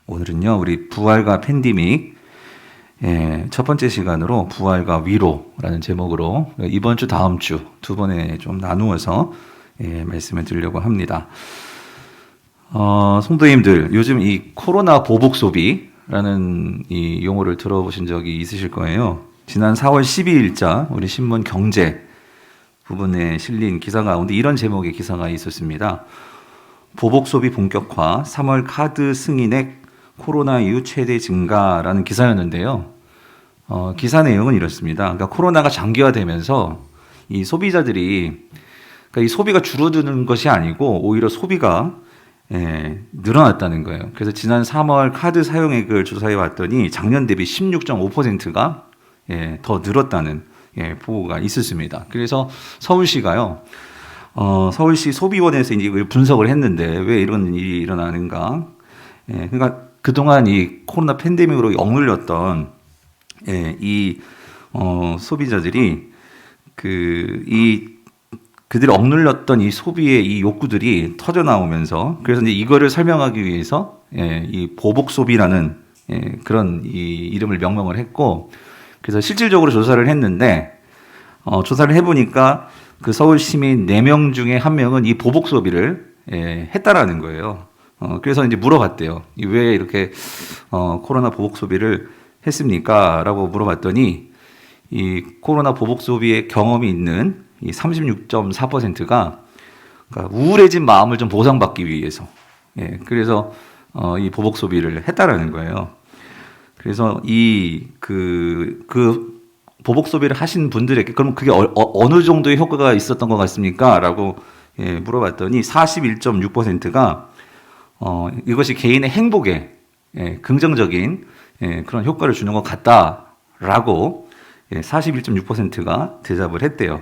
오늘은요, 우리 부활과 팬데믹, 첫 번째 시간으로 부활과 위로라는 제목으로 이번 주, 다음 주 두 번에 좀 나누어서 말씀을 드리려고 합니다. 성도님들, 요즘 이 코로나 보복 소비라는 이 용어를 들어보신 적이 있으실 거예요. 지난 4월 12일자 우리 신문 경제 부분에 실린 기사 가운데 이런 제목의 기사가 있었습니다. 보복 소비 본격화, 3월 카드 승인액 코로나 이후 최대 증가라는 기사였는데요. 기사 내용은 이렇습니다. 그러니까 코로나가 장기화되면서 이 소비자들이, 그러니까 이 소비가 줄어드는 것이 아니고 오히려 소비가 늘어났다는 거예요. 그래서 지난 3월 카드 사용액을 조사해 봤더니 작년 대비 16.5%가 더 늘었다는 보고가 있었습니다. 그래서 서울시가요, 서울시 소비원에서 이제 이걸 분석을 했는데 왜 이런 일이 일어나는가? 그러니까 그동안 이 코로나 팬데믹으로 억눌렸던 이 소비자들이 그들이 억눌렸던 이 소비의 이 욕구들이 터져 나오면서, 그래서 이제 이거를 설명하기 위해서 이 보복 소비라는 그런 이 이름을 명명을 했고, 그래서 실질적으로 조사를 했는데 조사를 해보니까 그 서울 시민 4명 중에 1명은 이 보복 소비를 했다라는 거예요. 그래서 이제 물어봤대요. 왜 이렇게 코로나 보복 소비를 했습니까? 라고 물어봤더니 이 코로나 보복 소비의 경험이 있는 이 36.4%가 그러니까 우울해진 마음을 좀 보상받기 위해서, 그래서 이 보복 소비를 했다라는 거예요. 그래서 그 보복 소비를 하신 분들에게 그럼 그게 어느 정도의 효과가 있었던 것 같습니까? 라고 물어봤더니 41.6%가 이것이 개인의 행복에 긍정적인 그런 효과를 주는 것 같다라고 41.6%가 대답을 했대요.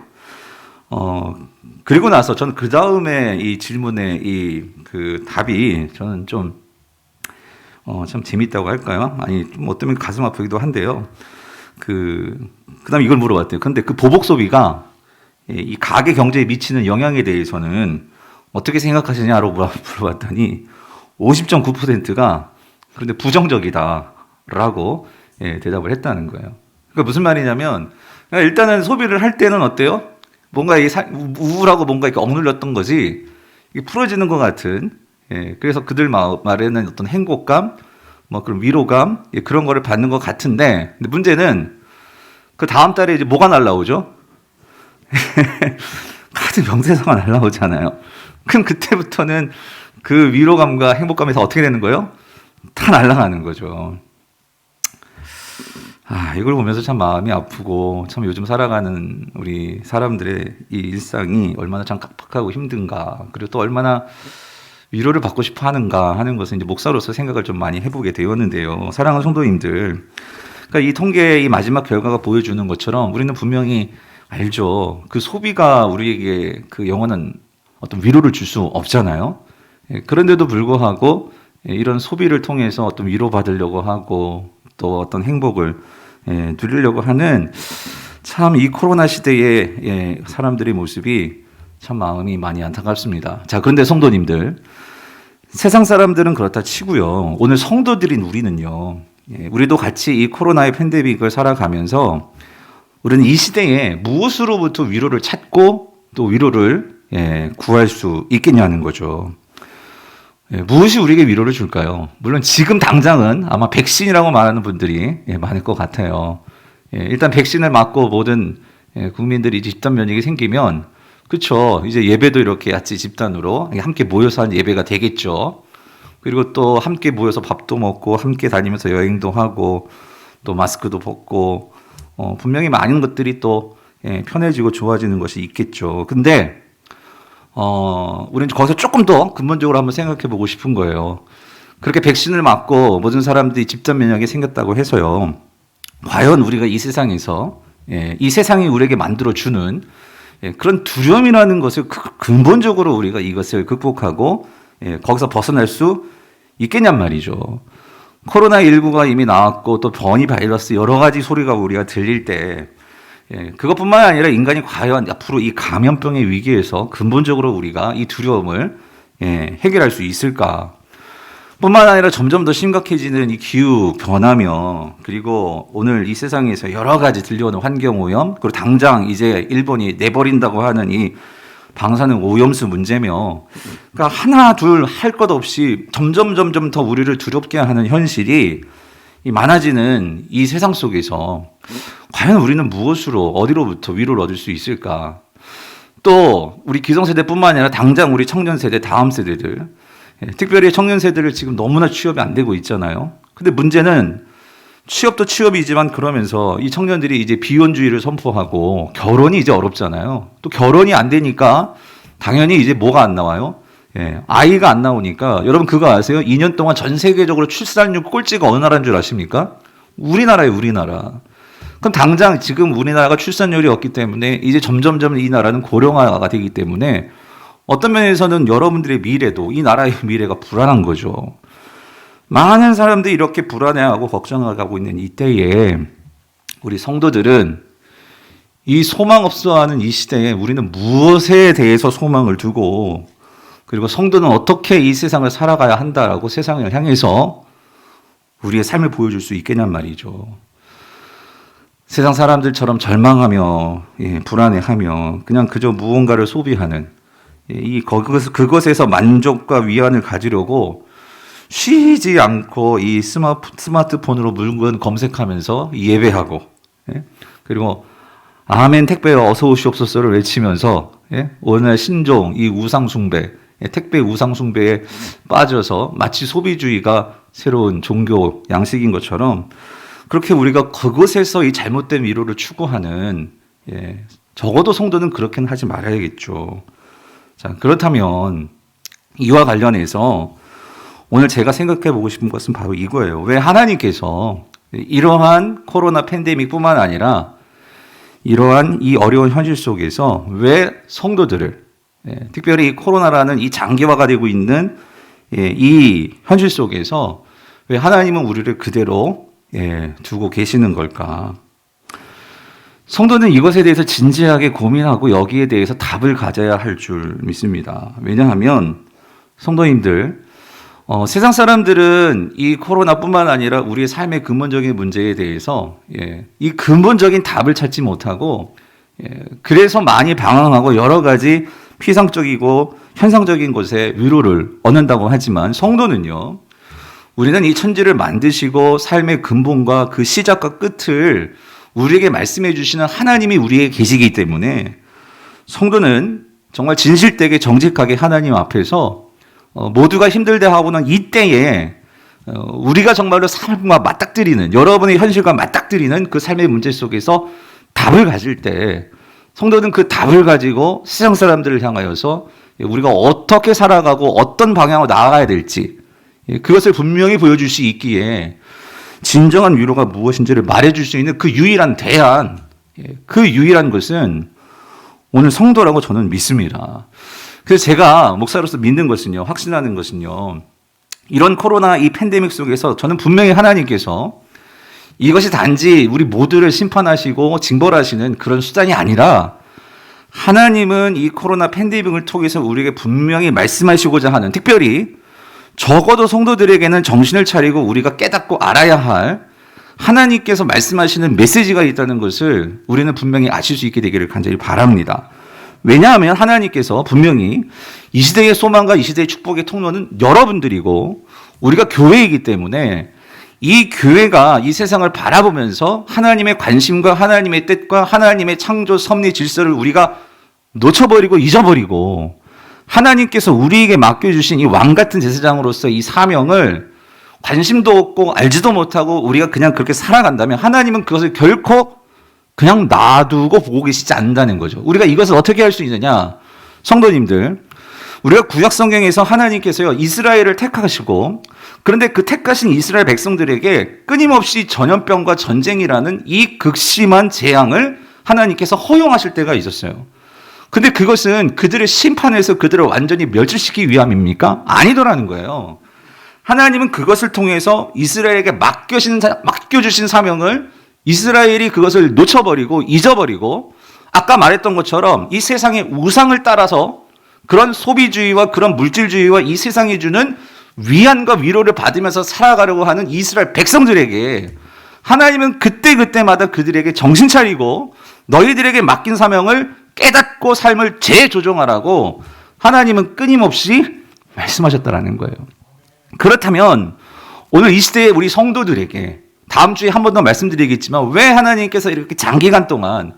그리고 나서 저는 그 다음에 이 질문에 그 답이 저는 좀 참 재밌다고 할까요? 아니, 좀 어쩌면 가슴 아프기도 한데요. 그다음에 이걸 물어봤대요. 근데 그 보복 소비가 이 가계 경제에 미치는 영향에 대해서는 어떻게 생각하시냐고 물어봤더니 50.9%가 그런데 부정적이다라고 대답을 했다는 거예요. 그러니까 무슨 말이냐면 일단은 소비를 할 때는 어때요? 뭔가 우울하고 뭔가 이렇게 억눌렸던 것이 이게 풀어지는 것 같은, 그래서 그들 말에는 어떤 행복감, 뭐 그런 위로감, 그런 거를 받는 것 같은데, 근데 문제는 그 다음 달에 이제 뭐가 날라오죠? 카드 명세서가 날라오잖아요. 그럼 그때부터는 그 위로감과 행복감이 다 어떻게 되는 거예요? 다 날아가는 거죠. 이걸 보면서 참 마음이 아프고, 참 요즘 살아가는 우리 사람들의 이 일상이 얼마나 참 깜빡하고 힘든가, 그리고 또 얼마나 위로를 받고 싶어 하는가 하는 것을 이제 목사로서 생각을 좀 많이 해보게 되었는데요. 사랑하는 성도님들, 그러니까 이 통계의 이 마지막 결과가 보여주는 것처럼 우리는 분명히 알죠. 그 소비가 우리에게 그 영원한 어떤 위로를 줄 수 없잖아요. 그런데도 불구하고 이런 소비를 통해서 어떤 위로받으려고 하고 또 어떤 행복을 누리려고 하는 참 이 코로나 시대의 사람들의 모습이 참 마음이 많이 안타깝습니다. 자, 그런데 성도님들, 세상 사람들은 그렇다 치고요. 오늘 성도들인 우리는요. 우리도 같이 이 코로나의 팬데믹을 살아가면서 우리는 이 시대에 무엇으로부터 위로를 찾고 또 위로를 구할 수 있겠냐는 거죠. 무엇이 우리에게 위로를 줄까요? 물론 지금 당장은 아마 백신이라고 말하는 분들이 많을 것 같아요. 일단 백신을 맞고 모든 국민들이 집단 면역이 생기면, 그렇죠. 이제 예배도 이렇게 같이 집단으로 함께 모여서 한 예배가 되겠죠. 그리고 또 함께 모여서 밥도 먹고 함께 다니면서 여행도 하고 또 마스크도 벗고 분명히 많은 것들이 또 편해지고 좋아지는 것이 있겠죠. 근데 우리는 거기서 조금 더 근본적으로 한번 생각해 보고 싶은 거예요. 그렇게 백신을 맞고 모든 사람들이 집단 면역이 생겼다고 해서요. 과연 우리가 이 세상에서 이 세상이 우리에게 만들어주는 그런 두려움이라는 것을 근본적으로 우리가 이것을 극복하고 거기서 벗어날 수 있겠냔 말이죠. 코로나19가 이미 나왔고 또 변이 바이러스 여러 가지 소리가 우리가 들릴 때 그것뿐만 아니라 인간이 과연 앞으로 이 감염병의 위기에서 근본적으로 우리가 이 두려움을 해결할 수 있을까? 뿐만 아니라 점점 더 심각해지는 이 기후 변화며, 그리고 오늘 이 세상에서 여러 가지 들려오는 환경오염, 그리고 당장 이제 일본이 내버린다고 하는 이 방사능 오염수 문제며, 그러니까 하나 둘 할 것 없이 점점 더 우리를 두렵게 하는 현실이 이 많아지는 이 세상 속에서 과연 우리는 무엇으로, 어디로부터 위로를 얻을 수 있을까? 또 우리 기성세대뿐만 아니라 당장 우리 청년세대, 다음 세대들, 특별히 청년세대를 지금 너무나 취업이 안 되고 있잖아요. 근데 문제는 취업도 취업이지만 그러면서 이 청년들이 이제 비혼주의를 선포하고 결혼이 이제 어렵잖아요. 또 결혼이 안 되니까 당연히 이제 뭐가 안 나와요? 아이가 안 나오니까, 여러분 그거 아세요? 2년 동안 전 세계적으로 출산율 꼴찌가 어느 나라인 줄 아십니까? 우리나라예요, 우리나라. 그럼 당장 지금 우리나라가 출산율이 없기 때문에 이제 점점 이 나라는 고령화가 되기 때문에 어떤 면에서는 여러분들의 미래도, 이 나라의 미래가 불안한 거죠. 많은 사람들이 이렇게 불안해하고 걱정하고 있는 이때에 우리 성도들은 이 소망 없어하는 이 시대에 우리는 무엇에 대해서 소망을 두고, 그리고 성도는 어떻게 이 세상을 살아가야 한다라고 세상을 향해서 우리의 삶을 보여줄 수 있겠냔 말이죠. 세상 사람들처럼 절망하며 불안해하며 그냥 그저 무언가를 소비하는 그것에서 만족과 위안을 가지려고 쉬지 않고 이 스마트폰으로 물건 검색하면서 예배하고, 그리고 아멘 택배 어서 오시옵소서를 외치면서 오늘 신종 이 우상숭배, 택배 우상숭배에 빠져서 마치 소비주의가 새로운 종교 양식인 것처럼 그렇게 우리가 그것에서 이 잘못된 위로를 추구하는, 적어도 성도는 그렇게는 하지 말아야겠죠. 자, 그렇다면 이와 관련해서 오늘 제가 생각해 보고 싶은 것은 바로 이거예요. 왜 하나님께서 이러한 코로나 팬데믹뿐만 아니라 이러한 이 어려운 현실 속에서 왜 성도들을, 특별히 이 코로나라는 이 장기화가 되고 있는 이 현실 속에서 왜 하나님은 우리를 그대로 두고 계시는 걸까? 성도는 이것에 대해서 진지하게 고민하고 여기에 대해서 답을 가져야 할 줄 믿습니다. 왜냐하면 성도님들, 세상 사람들은 이 코로나뿐만 아니라 우리의 삶의 근본적인 문제에 대해서 이 근본적인 답을 찾지 못하고, 그래서 많이 방황하고 여러 가지 피상적이고 현상적인 것에 위로를 얻는다고 하지만, 성도는요, 우리는 이 천지를 만드시고 삶의 근본과 그 시작과 끝을 우리에게 말씀해 주시는 하나님이 우리에게 계시기 때문에 성도는 정말 진실되게 정직하게 하나님 앞에서 모두가 힘들다 하고는 이때에 우리가 정말로 삶과 맞닥뜨리는, 여러분의 현실과 맞닥뜨리는 그 삶의 문제 속에서 답을 가질 때 성도는 그 답을 가지고 세상 사람들을 향하여서 우리가 어떻게 살아가고 어떤 방향으로 나아가야 될지 그것을 분명히 보여줄 수 있기에 진정한 위로가 무엇인지를 말해줄 수 있는 그 유일한 대안, 그 유일한 것은 오늘 성도라고 저는 믿습니다. 그래서 제가 목사로서 믿는 것은요, 확신하는 것은요, 이런 코로나 이 팬데믹 속에서 저는 분명히 하나님께서 이것이 단지 우리 모두를 심판하시고 징벌하시는 그런 수단이 아니라 하나님은 이 코로나 팬데믹을 통해서 우리에게 분명히 말씀하시고자 하는, 특별히 적어도 성도들에게는 정신을 차리고 우리가 깨닫고 알아야 할 하나님께서 말씀하시는 메시지가 있다는 것을 우리는 분명히 아실 수 있게 되기를 간절히 바랍니다. 왜냐하면 하나님께서 분명히 이 시대의 소망과 이 시대의 축복의 통로는 여러분들이고 우리가 교회이기 때문에 이 교회가 이 세상을 바라보면서 하나님의 관심과 하나님의 뜻과 하나님의 창조 섭리 질서를 우리가 놓쳐버리고 잊어버리고 하나님께서 우리에게 맡겨주신 이 왕 같은 제사장으로서 이 사명을 관심도 없고 알지도 못하고 우리가 그냥 그렇게 살아간다면 하나님은 그것을 결코 그냥 놔두고 보고 계시지 않는다는 거죠. 우리가 이것을 어떻게 할 수 있느냐? 성도님들, 우리가 구약 성경에서 하나님께서요 이스라엘을 택하시고, 그런데 그 택하신 이스라엘 백성들에게 끊임없이 전염병과 전쟁이라는 이 극심한 재앙을 하나님께서 허용하실 때가 있었어요. 근데 그것은 그들을 심판해서 그들을 완전히 멸절시키기 위함입니까? 아니더라는 거예요. 하나님은 그것을 통해서 이스라엘에게 맡겨주신 사명을 이스라엘이 그것을 놓쳐버리고 잊어버리고, 아까 말했던 것처럼 이 세상의 우상을 따라서 그런 소비주의와 그런 물질주의와 이 세상이 주는 위안과 위로를 받으면서 살아가려고 하는 이스라엘 백성들에게 하나님은 그때그때마다 그들에게 정신 차리고 너희들에게 맡긴 사명을 깨닫고 삶을 재조정하라고 하나님은 끊임없이 말씀하셨다라는 거예요. 그렇다면 오늘 이 시대에 우리 성도들에게 다음 주에 한 번 더 말씀드리겠지만 왜 하나님께서 이렇게 장기간 동안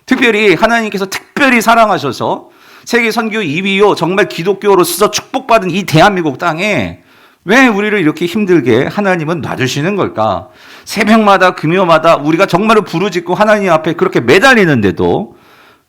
특별히 하나님께서 특별히 사랑하셔서 세계 선교 2위요 정말 기독교로서 축복받은 이 대한민국 땅에 왜 우리를 이렇게 힘들게 하나님은 놔주시는 걸까? 새벽마다 금요마다 우리가 정말로 부르짖고 하나님 앞에 그렇게 매달리는데도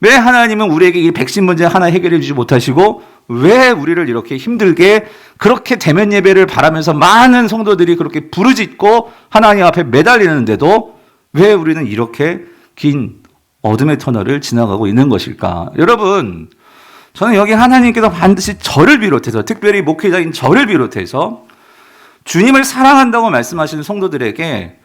왜 하나님은 우리에게 이 백신 문제 하나 해결해 주지 못하시고 왜 우리를 이렇게 힘들게 그렇게 대면 예배를 바라면서 많은 성도들이 그렇게 부르짖고 하나님 앞에 매달리는데도 왜 우리는 이렇게 긴 어둠의 터널을 지나가고 있는 것일까? 여러분, 저는 여기 하나님께서 반드시 저를 비롯해서 특별히 목회자인 저를 비롯해서 주님을 사랑한다고 말씀하시는 성도들에게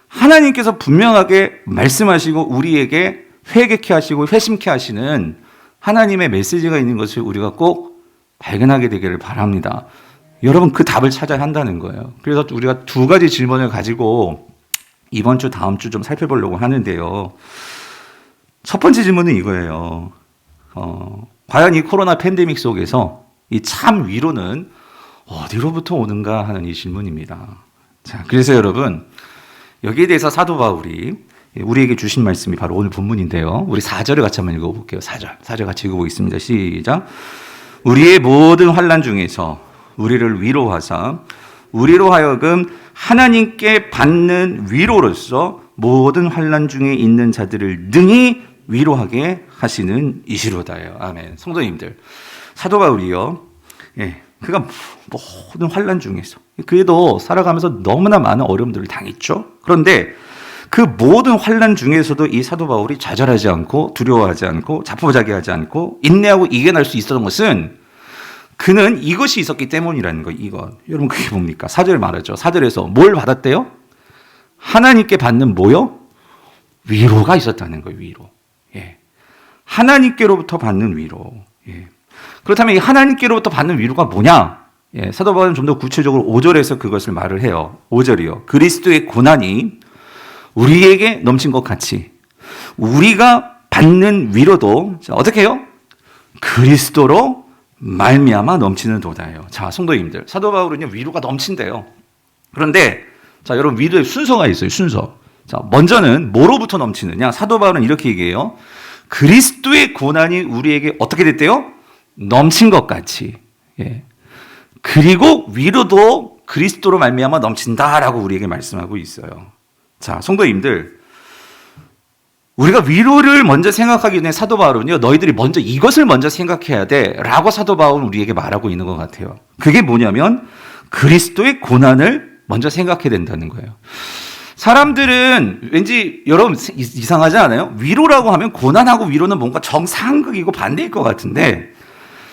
하나님께서 분명하게 말씀하시고 우리에게 회개케 하시고 회심케 하시는 하나님의 메시지가 있는 것을 우리가 꼭 발견하게 되기를 바랍니다. 여러분 그 답을 찾아야 한다는 거예요. 그래서 우리가 두 가지 질문을 가지고 이번 주 다음 주 좀 살펴보려고 하는데요. 첫 번째 질문은 이거예요. 과연 이 코로나 팬데믹 속에서 이 참 위로는 어디로부터 오는가 하는 이 질문입니다. 자, 그래서 여러분 여기에 대해서 사도 바울이 우리에게 주신 말씀이 바로 오늘 본문인데요. 우리 4절을 같이 한번 읽어볼게요. 4절 같이 읽어보겠습니다. 시작. 우리의 모든 환난 중에서 우리를 위로하사 우리로 하여금 하나님께 받는 위로로서 모든 환난 중에 있는 자들을 능히 위로하게 하시는 이시로다요. 아멘. 성도님들, 사도 바울이요. 그가 모든 환난 중에서 그래도 살아가면서 너무나 많은 어려움들을 당했죠. 그런데 그 모든 환난 중에서도 이 사도 바울이 좌절하지 않고 두려워하지 않고 자포자기하지 않고 인내하고 이겨낼 수 있었던 것은 그는 이것이 있었기 때문이라는 거예요. 이거 여러분 그게 뭡니까? 4절 말하죠. 4절에서 뭘 받았대요? 하나님께 받는 뭐요? 위로가 있었다는 거예요. 위로. 하나님께로부터 받는 위로. 그렇다면 이 하나님께로부터 받는 위로가 뭐냐? 사도 바울은 좀 더 구체적으로 5절에서 그것을 말을 해요. 5절이요. 그리스도의 고난이 우리에게 넘친 것 같이 우리가 받는 위로도 어떻게 해요? 그리스도로 말미암아 넘치는 도다예요. 자, 성도님들, 사도 바울은요 위로가 넘친대요. 그런데 자, 여러분 위로의 순서가 있어요. 순서. 자, 먼저는 뭐로부터 넘치느냐? 사도 바울은 이렇게 얘기해요. 그리스도의 고난이 우리에게 어떻게 됐대요? 넘친 것 같이. 그리고 위로도 그리스도로 말미암아 넘친다라고 우리에게 말씀하고 있어요. 자, 성도님들, 우리가 위로를 먼저 생각하기 전에 사도 바울은요, 너희들이 먼저 이것을 먼저 생각해야 돼 라고 사도 바울은 우리에게 말하고 있는 것 같아요. 그게 뭐냐면 그리스도의 고난을 먼저 생각해야 된다는 거예요. 사람들은 왠지 여러분 이상하지 않아요? 위로라고 하면 고난하고 위로는 뭔가 정상극이고 반대일 것 같은데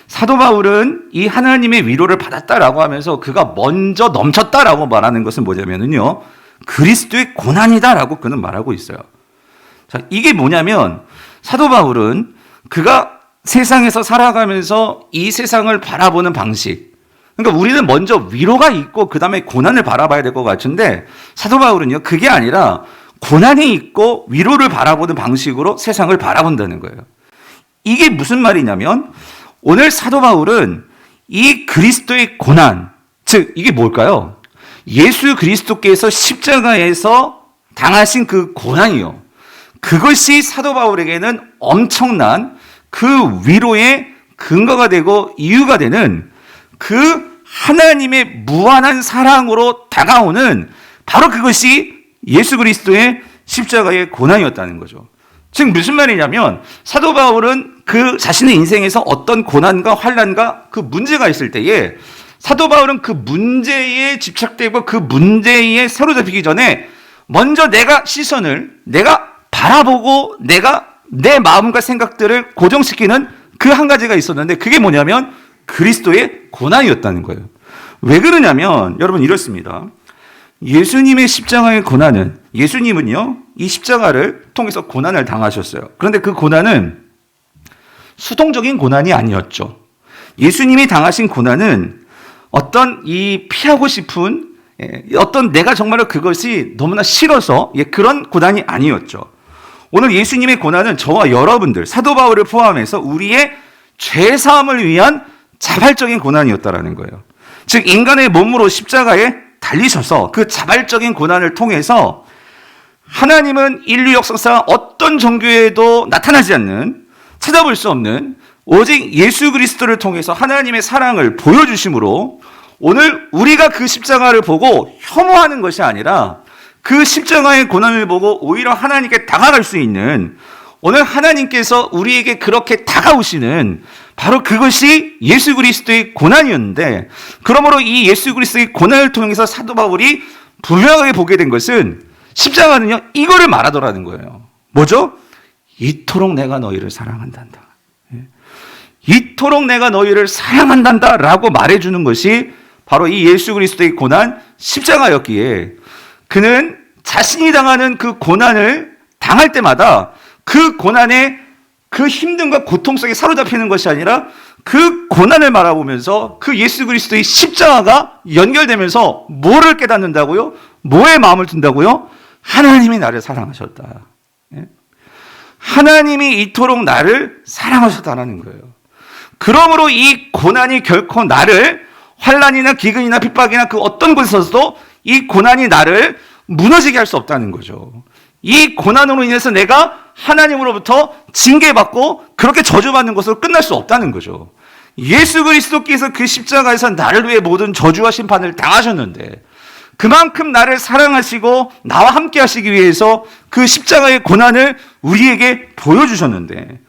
사도 바울은 이 하나님의 위로를 받았다라고 하면서 그가 먼저 넘쳤다라고 말하는 것은 뭐냐면요, 그리스도의 고난이다라고 그는 말하고 있어요. 자, 이게 뭐냐면 사도 바울은 그가 세상에서 살아가면서 이 세상을 바라보는 방식, 그러니까 우리는 먼저 위로가 있고 그 다음에 고난을 바라봐야 될 것 같은데 사도 바울은요 그게 아니라 고난이 있고 위로를 바라보는 방식으로 세상을 바라본다는 거예요. 이게 무슨 말이냐면 오늘 사도 바울은 이 그리스도의 고난, 즉 이게 뭘까요? 예수 그리스도께서 십자가에서 당하신 그 고난이요. 그것이 사도 바울에게는 엄청난 그 위로의 근거가 되고 이유가 되는 그 하나님의 무한한 사랑으로 다가오는 바로 그것이 예수 그리스도의 십자가의 고난이었다는 거죠. 즉 무슨 말이냐면 사도 바울은 그 자신의 인생에서 어떤 고난과 환난과 그 문제가 있을 때에 사도 바울은 그 문제에 집착되고 그 문제에 사로잡히기 전에 먼저 내가 시선을 내가 바라보고 내가 내 마음과 생각들을 고정시키는 그 한 가지가 있었는데 그게 뭐냐면 그리스도의 고난이었다는 거예요. 왜 그러냐면 여러분 이렇습니다. 예수님의 십자가의 고난은 예수님은요 이 십자가를 통해서 고난을 당하셨어요. 그런데 그 고난은 수동적인 고난이 아니었죠. 예수님이 당하신 고난은 어떤 이 피하고 싶은 어떤 내가 정말로 그것이 너무나 싫어서 그런 고난이 아니었죠. 오늘 예수님의 고난은 저와 여러분들, 사도 바울을 포함해서 우리의 죄사함을 위한 자발적인 고난이었다라는 거예요. 즉 인간의 몸으로 십자가에 달리셔서 그 자발적인 고난을 통해서 하나님은 인류 역사상 어떤 종교에도 나타나지 않는, 찾아볼 수 없는 오직 예수 그리스도를 통해서 하나님의 사랑을 보여주심으로 오늘 우리가 그 십자가를 보고 혐오하는 것이 아니라 그 십자가의 고난을 보고 오히려 하나님께 다가갈 수 있는, 오늘 하나님께서 우리에게 그렇게 다가오시는 바로 그것이 예수 그리스도의 고난이었는데, 그러므로 이 예수 그리스도의 고난을 통해서 사도 바울이 분명하게 보게 된 것은 십자가는요 이거를 말하더라는 거예요. 뭐죠? 이토록 내가 너희를 사랑한단다. 이토록 내가 너희를 사랑한단다 라고 말해주는 것이 바로 이 예수 그리스도의 고난 십자가였기에, 그는 자신이 당하는 그 고난을 당할 때마다 그 고난의 그 힘듦과 고통 속에 사로잡히는 것이 아니라 그 고난을 바라보면서 그 예수 그리스도의 십자가가 연결되면서 뭐를 깨닫는다고요? 뭐에 마음을 둔다고요? 하나님이 나를 사랑하셨다. 하나님이 이토록 나를 사랑하셨다는 거예요. 그러므로 이 고난이 결코 나를 환난이나 기근이나 핍박이나 그 어떤 곳에서도 이 고난이 나를 무너지게 할 수 없다는 거죠. 이 고난으로 인해서 내가 하나님으로부터 징계받고 그렇게 저주받는 것으로 끝날 수 없다는 거죠. 예수 그리스도께서 그 십자가에서 나를 위해 모든 저주와 심판을 당하셨는데, 그만큼 나를 사랑하시고 나와 함께 하시기 위해서 그 십자가의 고난을 우리에게 보여주셨는데,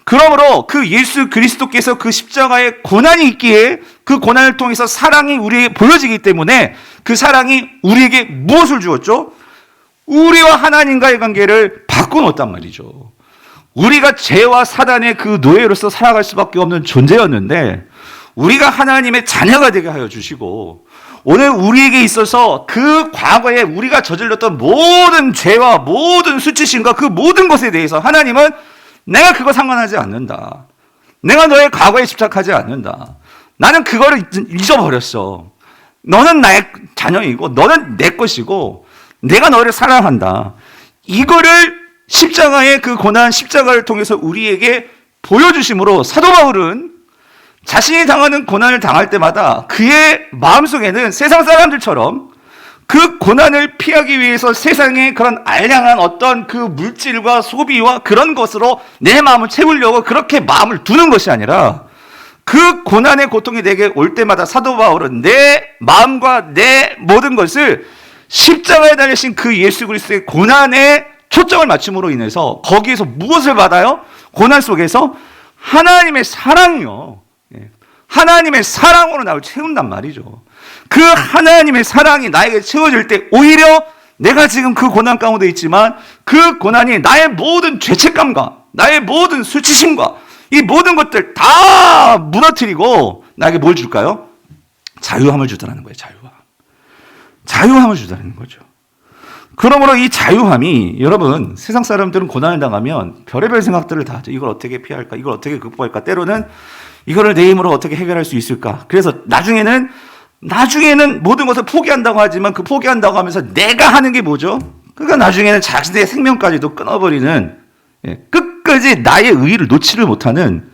그러므로 그 예수 그리스도께서 그 십자가의 고난이 있기에 그 고난을 통해서 사랑이 우리에게 보여지기 때문에 그 사랑이 우리에게 무엇을 주었죠? 우리와 하나님과의 관계를 바꿔놓았단 말이죠. 우리가 죄와 사단의 그 노예로서 살아갈 수밖에 없는 존재였는데 우리가 하나님의 자녀가 되게 하여 주시고, 오늘 우리에게 있어서 그 과거에 우리가 저질렀던 모든 죄와 모든 수치심과 그 모든 것에 대해서 하나님은 내가 그거 상관하지 않는다. 내가 너의 과거에 집착하지 않는다. 나는 그거를 잊어버렸어. 너는 나의 자녀이고 너는 내 것이고 내가 너를 사랑한다. 이거를 십자가의 그 고난, 십자가를 통해서 우리에게 보여주심으로 사도 바울은 자신이 당하는 고난을 당할 때마다 그의 마음속에는 세상 사람들처럼 그 고난을 피하기 위해서 세상의 그런 알량한 어떤 그 물질과 소비와 그런 것으로 내 마음을 채우려고 그렇게 마음을 두는 것이 아니라, 그 고난의 고통이 내게 올 때마다 사도 바울은 내 마음과 내 모든 것을 십자가에 달리신 그 예수 그리스도의 고난에 초점을 맞춤으로 인해서 거기에서 무엇을 받아요? 고난 속에서 하나님의 사랑이요. 하나님의 사랑으로 나를 채운단 말이죠. 그 하나님의 사랑이 나에게 채워질 때 오히려 내가 지금 그 고난 가운데 있지만 그 고난이 나의 모든 죄책감과 나의 모든 수치심과 이 모든 것들 다 무너뜨리고 나에게 뭘 줄까요? 자유함을 주더라는 거예요. 자유함을 주더라는 거죠. 그러므로 이 자유함이, 여러분, 세상 사람들은 고난을 당하면 별의별 생각들을 다 하죠. 이걸 어떻게 피할까? 이걸 어떻게 극복할까? 때로는 이거를 내 힘으로 어떻게 해결할 수 있을까? 그래서 나중에는 모든 것을 포기한다고 하지만 그 포기한다고 하면서 내가 하는 게 뭐죠? 그러니까 나중에는 자신의 생명까지도 끊어버리는, 끝까지 나의 의의를 놓지를 못하는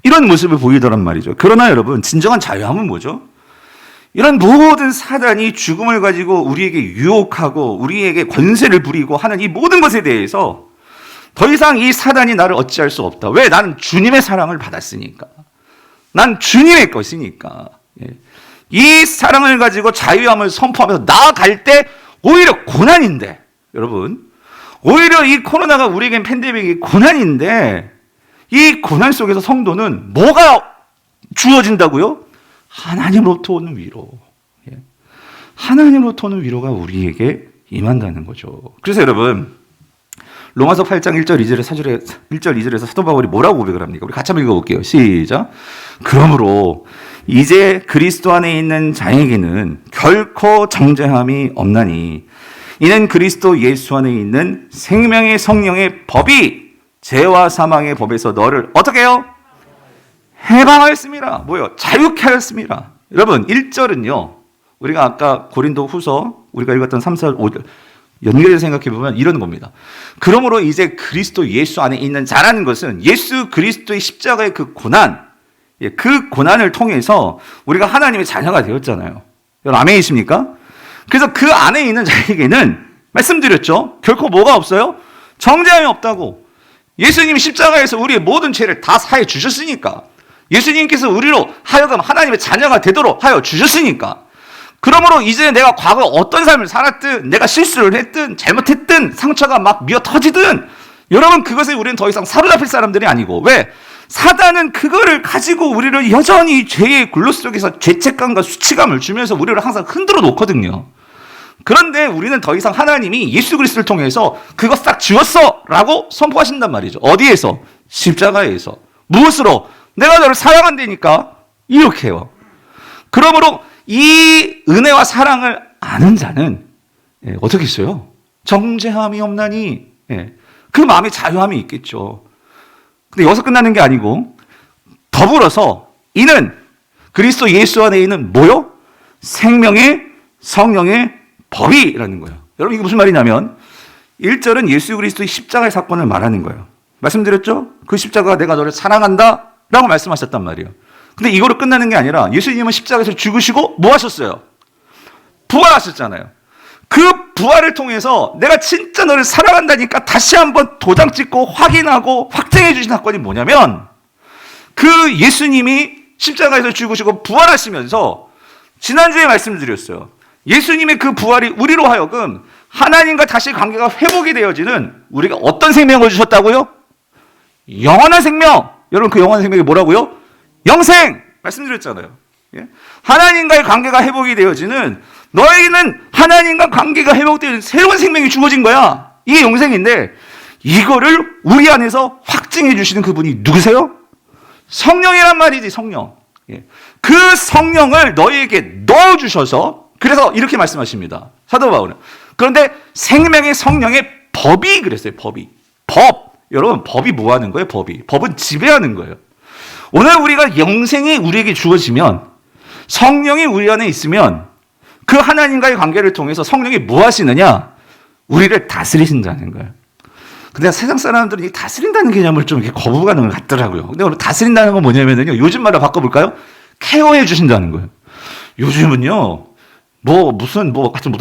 이런 모습을 보이더란 말이죠. 그러나 여러분, 진정한 자유함은 뭐죠? 이런 모든 사단이 죽음을 가지고 우리에게 유혹하고 우리에게 권세를 부리고 하는 이 모든 것에 대해서 더 이상 이 사단이 나를 어찌할 수 없다. 왜? 나는 주님의 사랑을 받았으니까. 난 주님의 것이니까. 이 사랑을 가지고 자유함을 선포하면서 나아갈 때 오히려 고난인데, 여러분, 오히려 이 코로나가 우리에겐 팬데믹이 고난인데, 이 고난 속에서 성도는 뭐가 주어진다고요? 하나님으로부터 오는 위로. 하나님으로부터 오는 위로가 우리에게 임한다는 거죠. 그래서 여러분, 로마서 8장 1절 2절에서 사도 바울이 뭐라고 고백을 합니까? 우리 같이 한번 읽어볼게요. 시작. 그러므로 이제 그리스도 안에 있는 자에게는 결코 정죄함이 없나니, 이는 그리스도 예수 안에 있는 생명의 성령의 법이 죄와 사망의 법에서 너를 어떻게 해요? 해방하였습니다. 뭐요? 자유케 하였습니다. 여러분 1절은요. 우리가 아까 고린도 후서 우리가 읽었던 3, 4, 5 연결해서 생각해 보면 이런 겁니다. 그러므로 이제 그리스도 예수 안에 있는 자라는 것은 예수 그리스도의 십자가의 그 고난, 그 고난을 통해서 우리가 하나님의 자녀가 되었잖아요. 여러분 아멘이십니까? 그래서 그 안에 있는 자에게는 말씀드렸죠. 결코 뭐가 없어요? 정죄함이 없다고. 예수님이 십자가에서 우리의 모든 죄를 다 사해 주셨으니까. 예수님께서 우리로 하여금 하나님의 자녀가 되도록 하여 주셨으니까. 그러므로 이제 내가 과거 어떤 삶을 살았든 내가 실수를 했든 잘못했든 상처가 막 미어 터지든 여러분 그것에 우리는 더 이상 사로잡힐 사람들이 아니고 왜? 사단은 그거를 가지고 우리를 여전히 죄의 굴로 속에서 죄책감과 수치감을 주면서 우리를 항상 흔들어 놓거든요. 그런데 우리는 더 이상 하나님이 예수 그리스도를 통해서 그거 싹 지웠어 라고 선포하신단 말이죠. 어디에서? 십자가에서. 무엇으로? 내가 너를 사랑한다니까 이렇게 해요. 그러므로 이 은혜와 사랑을 아는 자는 어떻게 했어요? 정죄함이 없나니 그 마음에 자유함이 있겠죠. 근데 여기서 끝나는 게 아니고 더불어서 이는 그리스도 예수 안에 있는 뭐요? 생명의 성령의 법이라는 거예요. 여러분 이게 무슨 말이냐면 1절은 예수 그리스도의 십자가의 사건을 말하는 거예요. 말씀드렸죠? 그 십자가가 내가 너를 사랑한다 라고 말씀하셨단 말이에요. 근데 이거로 끝나는 게 아니라 예수님은 십자가에서 죽으시고 뭐 하셨어요? 부활하셨잖아요. 그 부활을 통해서 내가 진짜 너를 사랑한다니까 다시 한번 도장 찍고 확인하고 확증해 주신 사건이 뭐냐면 그 예수님이 십자가에서 죽으시고 부활하시면서 지난주에 말씀드렸어요. 예수님의 그 부활이 우리로 하여금 하나님과 다시 관계가 회복이 되어지는 우리가 어떤 생명을 주셨다고요? 영원한 생명. 여러분 그 영원한 생명이 뭐라고요? 영생! 말씀드렸잖아요. 하나님과의 관계가 회복이 되어지는 너희는 하나님과 관계가 회복되는 새로운 생명이 주어진 거야. 이게 영생인데 이거를 우리 안에서 확증해 주시는 그분이 누구세요? 성령이란 말이지 성령. 그 성령을 너희에게 넣어주셔서 그래서 이렇게 말씀하십니다. 사도 바울은. 그런데 생명의 성령의 법이 그랬어요. 법이. 법. 여러분 법이 뭐 하는 거예요? 법은 지배하는 거예요. 오늘 우리가 영생이 우리에게 주어지면 성령이 우리 안에 있으면 그 하나님과의 관계를 통해서 성령이 뭐 하시느냐? 우리를 다스리신다는 거예요. 근데 세상 사람들은 이 다스린다는 개념을 좀 이렇게 거부하는 것 같더라고요. 근데 오늘 다스린다는 건 뭐냐면요. 요즘 말로 바꿔볼까요? 케어해 주신다는 거예요. 요즘은요, 무슨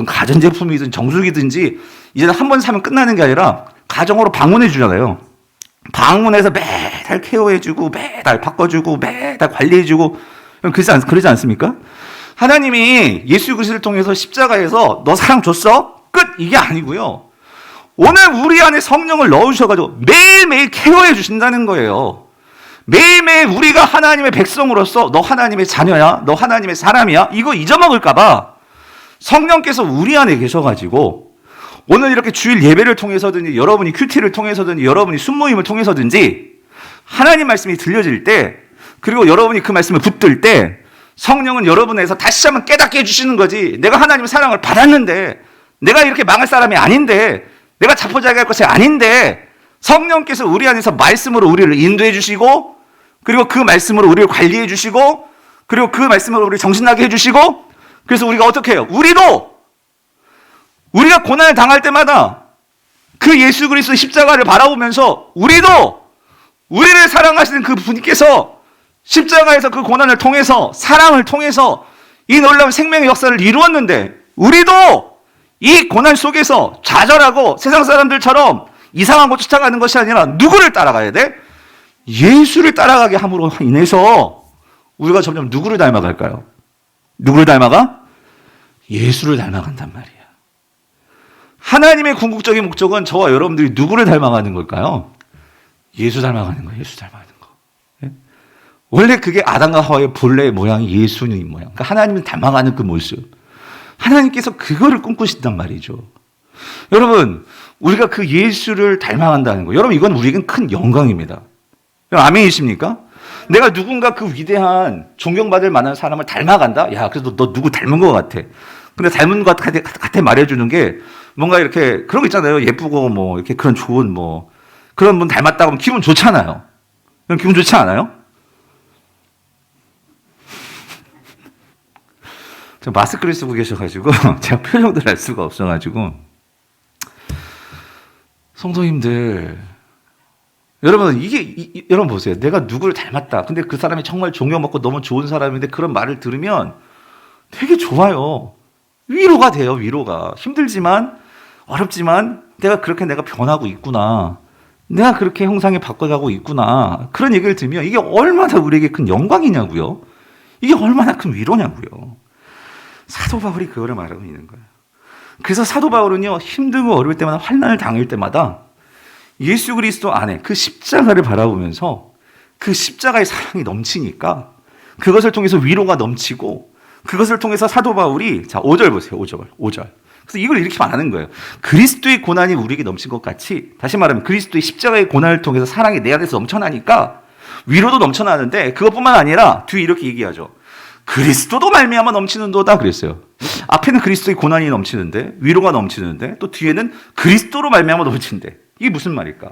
가전제품이든 정수기든지 이제는 한 번 사면 끝나는 게 아니라 가정으로 방문해 주잖아요. 방문해서 매달 케어해주고 매달 바꿔주고 매달 관리해주고 그러지 않습니까? 하나님이 예수 그리스도를 통해서 십자가에서 너 사랑 줬어? 끝! 이게 아니고요. 오늘 우리 안에 성령을 넣으셔가지고 매일매일 케어해 주신다는 거예요. 매일매일 우리가 하나님의 백성으로서 너 하나님의 자녀야, 너 하나님의 사람이야, 이거 잊어먹을까봐 성령께서 우리 안에 계셔가지고 오늘 이렇게 주일 예배를 통해서든지 여러분이 큐티를 통해서든지 여러분이 순모임을 통해서든지 하나님 말씀이 들려질 때 그리고 여러분이 그 말씀을 붙들 때 성령은 여러분에서 다시 한번 깨닫게 해주시는 거지. 내가 하나님의 사랑을 받았는데 내가 이렇게 망할 사람이 아닌데 내가 자포자기할 것이 아닌데 성령께서 우리 안에서 말씀으로 우리를 인도해 주시고 그리고 그 말씀으로 우리를 관리해 주시고 그리고 그 말씀으로 우리를 정신나게 해주시고 그래서 우리가 어떻게 해요? 우리가 고난을 당할 때마다 그 예수 그리스도의 십자가를 바라보면서 우리도 우리를 사랑하시는 그 분께서 십자가에서 그 고난을 통해서 사랑을 통해서 이 놀라운 생명의 역사를 이루었는데 우리도 이 고난 속에서 좌절하고 세상 사람들처럼 이상한 곳 쫓아가는 것이 아니라 누구를 따라가야 돼? 예수를 따라가게 함으로 인해서 우리가 점점 누구를 닮아갈까요? 누구를 닮아가? 예수를 닮아간단 말이야. 하나님의 궁극적인 목적은 저와 여러분들이 누구를 닮아가는 걸까요? 예수 닮아가는 거예요. 예수 닮아가는 거. 예? 원래 그게 아담과 하와의 본래의 모양이 예수님 모양. 그러니까 하나님을 닮아가는 그 모습. 하나님께서 그거를 꿈꾸신단 말이죠. 여러분, 우리가 그 예수를 닮아간다는 거. 여러분, 이건 우리에겐 큰 영광입니다. 아멘이십니까? 내가 누군가 그 위대한 존경받을 만한 사람을 닮아간다? 야, 그래도 너 누구 닮은 것 같아. 근데 닮은 것 같아 말해주는 게 뭔가 이렇게 그런 거 있잖아요. 예쁘고 뭐 이렇게 그런 좋은 뭐 그런 분 닮았다고 하면 기분 좋잖아요. 기분 좋지 않아요? 저 마스크를 쓰고 계셔가지고 제가 표정들 알 수가 없어가지고 성도님들 여러분 여러분 보세요. 내가 누구를 닮았다. 근데 그 사람이 정말 존경받고 너무 좋은 사람인데 그런 말을 들으면 되게 좋아요. 위로가 돼요. 위로가 힘들지만 어렵지만 내가 변하고 있구나. 내가 그렇게 형상이 바꿔가고 있구나. 그런 얘기를 들으면 이게 얼마나 우리에게 큰 영광이냐고요. 이게 얼마나 큰 위로냐고요. 사도 바울이 그거를 말하고 있는 거예요. 그래서 사도 바울은요, 힘들고 어려울 때마다 환난을 당할 때마다 예수 그리스도 안에 그 십자가를 바라보면서 그 십자가의 사랑이 넘치니까 그것을 통해서 위로가 넘치고 그것을 통해서 사도 바울이 자 5절 보세요. 5절. 그래서 이걸 이렇게 말하는 거예요. 그리스도의 고난이 우리에게 넘친 것 같이 다시 말하면 그리스도의 십자가의 고난을 통해서 사랑이 내 안에서 넘쳐나니까 위로도 넘쳐나는데 그것뿐만 아니라 뒤에 이렇게 얘기하죠. 그리스도도 말미암아 넘치는도다 그랬어요. 앞에는 그리스도의 고난이 넘치는데 위로가 넘치는데 또 뒤에는 그리스도로 말미암아 넘치는데 이게 무슨 말일까?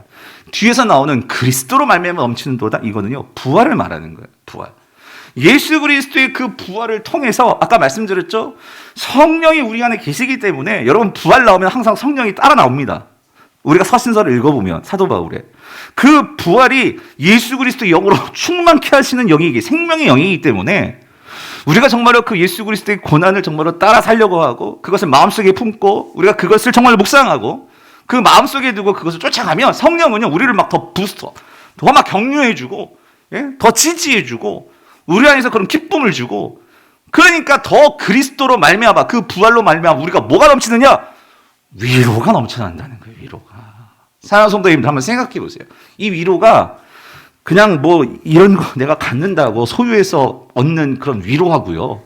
뒤에서 나오는 그리스도로 말미암아 넘치는도다 이거는요 부활을 말하는 거예요. 부활. 예수 그리스도의 그 부활을 통해서 아까 말씀드렸죠? 성령이 우리 안에 계시기 때문에 여러분 부활 나오면 항상 성령이 따라 나옵니다. 우리가 서신서를 읽어보면 사도 바울의 그 부활이 예수 그리스도의 영으로 충만케 하시는 영이기 생명의 영이기 때문에 우리가 정말로 그 예수 그리스도의 고난을 정말로 따라 살려고 하고 그것을 마음속에 품고 우리가 그것을 정말로 묵상하고 그 마음속에 두고 그것을 쫓아가면 성령은요 우리를 막 더 부스터 더 막 격려해주고 더 지지해주고 우리 안에서 그런 기쁨을 주고 그러니까 더 그리스도로 말미암아 그 부활로 말미암아 우리가 뭐가 넘치느냐? 위로가 넘쳐난다는 거예요. 위로가. 사랑하는 성도님들 한번 생각해 보세요. 이 위로가 그냥 뭐 이런 거 내가 갖는다고 소유해서 얻는 그런 위로하고요.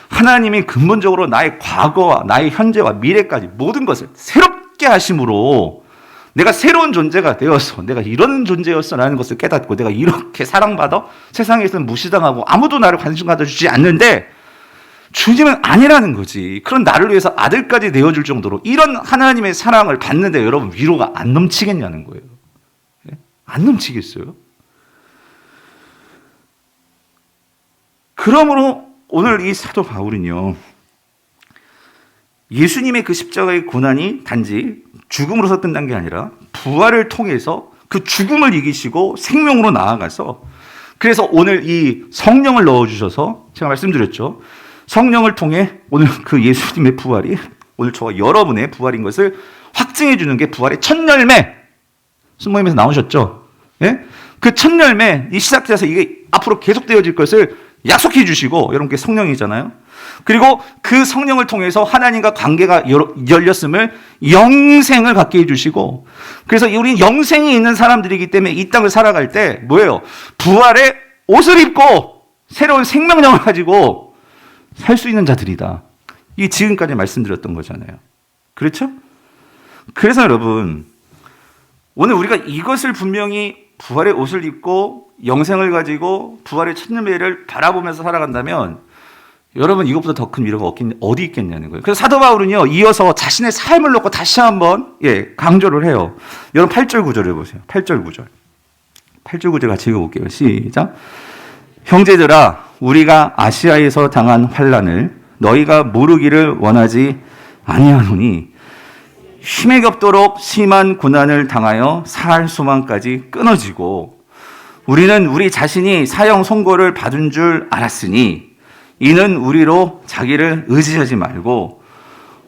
하나님이 근본적으로 나의 과거와 나의 현재와 미래까지 모든 것을 새롭게 하심으로 내가 새로운 존재가 되어서 내가 이런 존재였어라는 것을 깨닫고 내가 이렇게 사랑받아 세상에서는 무시당하고 아무도 나를 관심 가져주지 않는데 주님은 아니라는 거지. 그런 나를 위해서 아들까지 되어줄 정도로 이런 하나님의 사랑을 받는데 여러분 위로가 안 넘치겠냐는 거예요. 안 넘치겠어요? 그러므로 오늘 이 사도 바울은요. 예수님의 그 십자가의 고난이 단지 죽음으로서 끝난 게 아니라 부활을 통해서 그 죽음을 이기시고 생명으로 나아가서 그래서 오늘 이 성령을 넣어주셔서 제가 말씀드렸죠. 성령을 통해 오늘 그 예수님의 부활이 오늘 저와 여러분의 부활인 것을 확증해 주는 게 부활의 첫 열매. 순모임에서 나오셨죠? 예? 그 첫 열매, 이 시작돼서 이게 앞으로 계속되어질 것을 약속해 주시고 여러분께 성령이잖아요. 그리고 그 성령을 통해서 하나님과 관계가 열렸음을 영생을 갖게 해주시고 그래서 우리 영생이 있는 사람들이기 때문에 이 땅을 살아갈 때 뭐예요? 부활의 옷을 입고 새로운 생명력을 가지고 살 수 있는 자들이다. 이게 지금까지 말씀드렸던 거잖아요. 그렇죠? 그래서 여러분 오늘 우리가 이것을 분명히 부활의 옷을 입고 영생을 가지고 부활의 첫 열매를 바라보면서 살아간다면 여러분 이것보다 더 큰 위로가 어디 있겠냐는 거예요. 그래서 사도 바울은요 이어서 자신의 삶을 놓고 다시 한번 강조를 해요. 여러분 8절 9절을 보세요. 8절 9절 8절 9절 같이 읽어볼게요. 시작. 형제들아 우리가 아시아에서 당한 환난을 너희가 모르기를 원하지 아니하노니 힘에 겹도록 심한 고난을 당하여 살 소망까지 끊어지고 우리는 우리 자신이 사형 선고를 받은 줄 알았으니 이는 우리로 자기를 의지하지 말고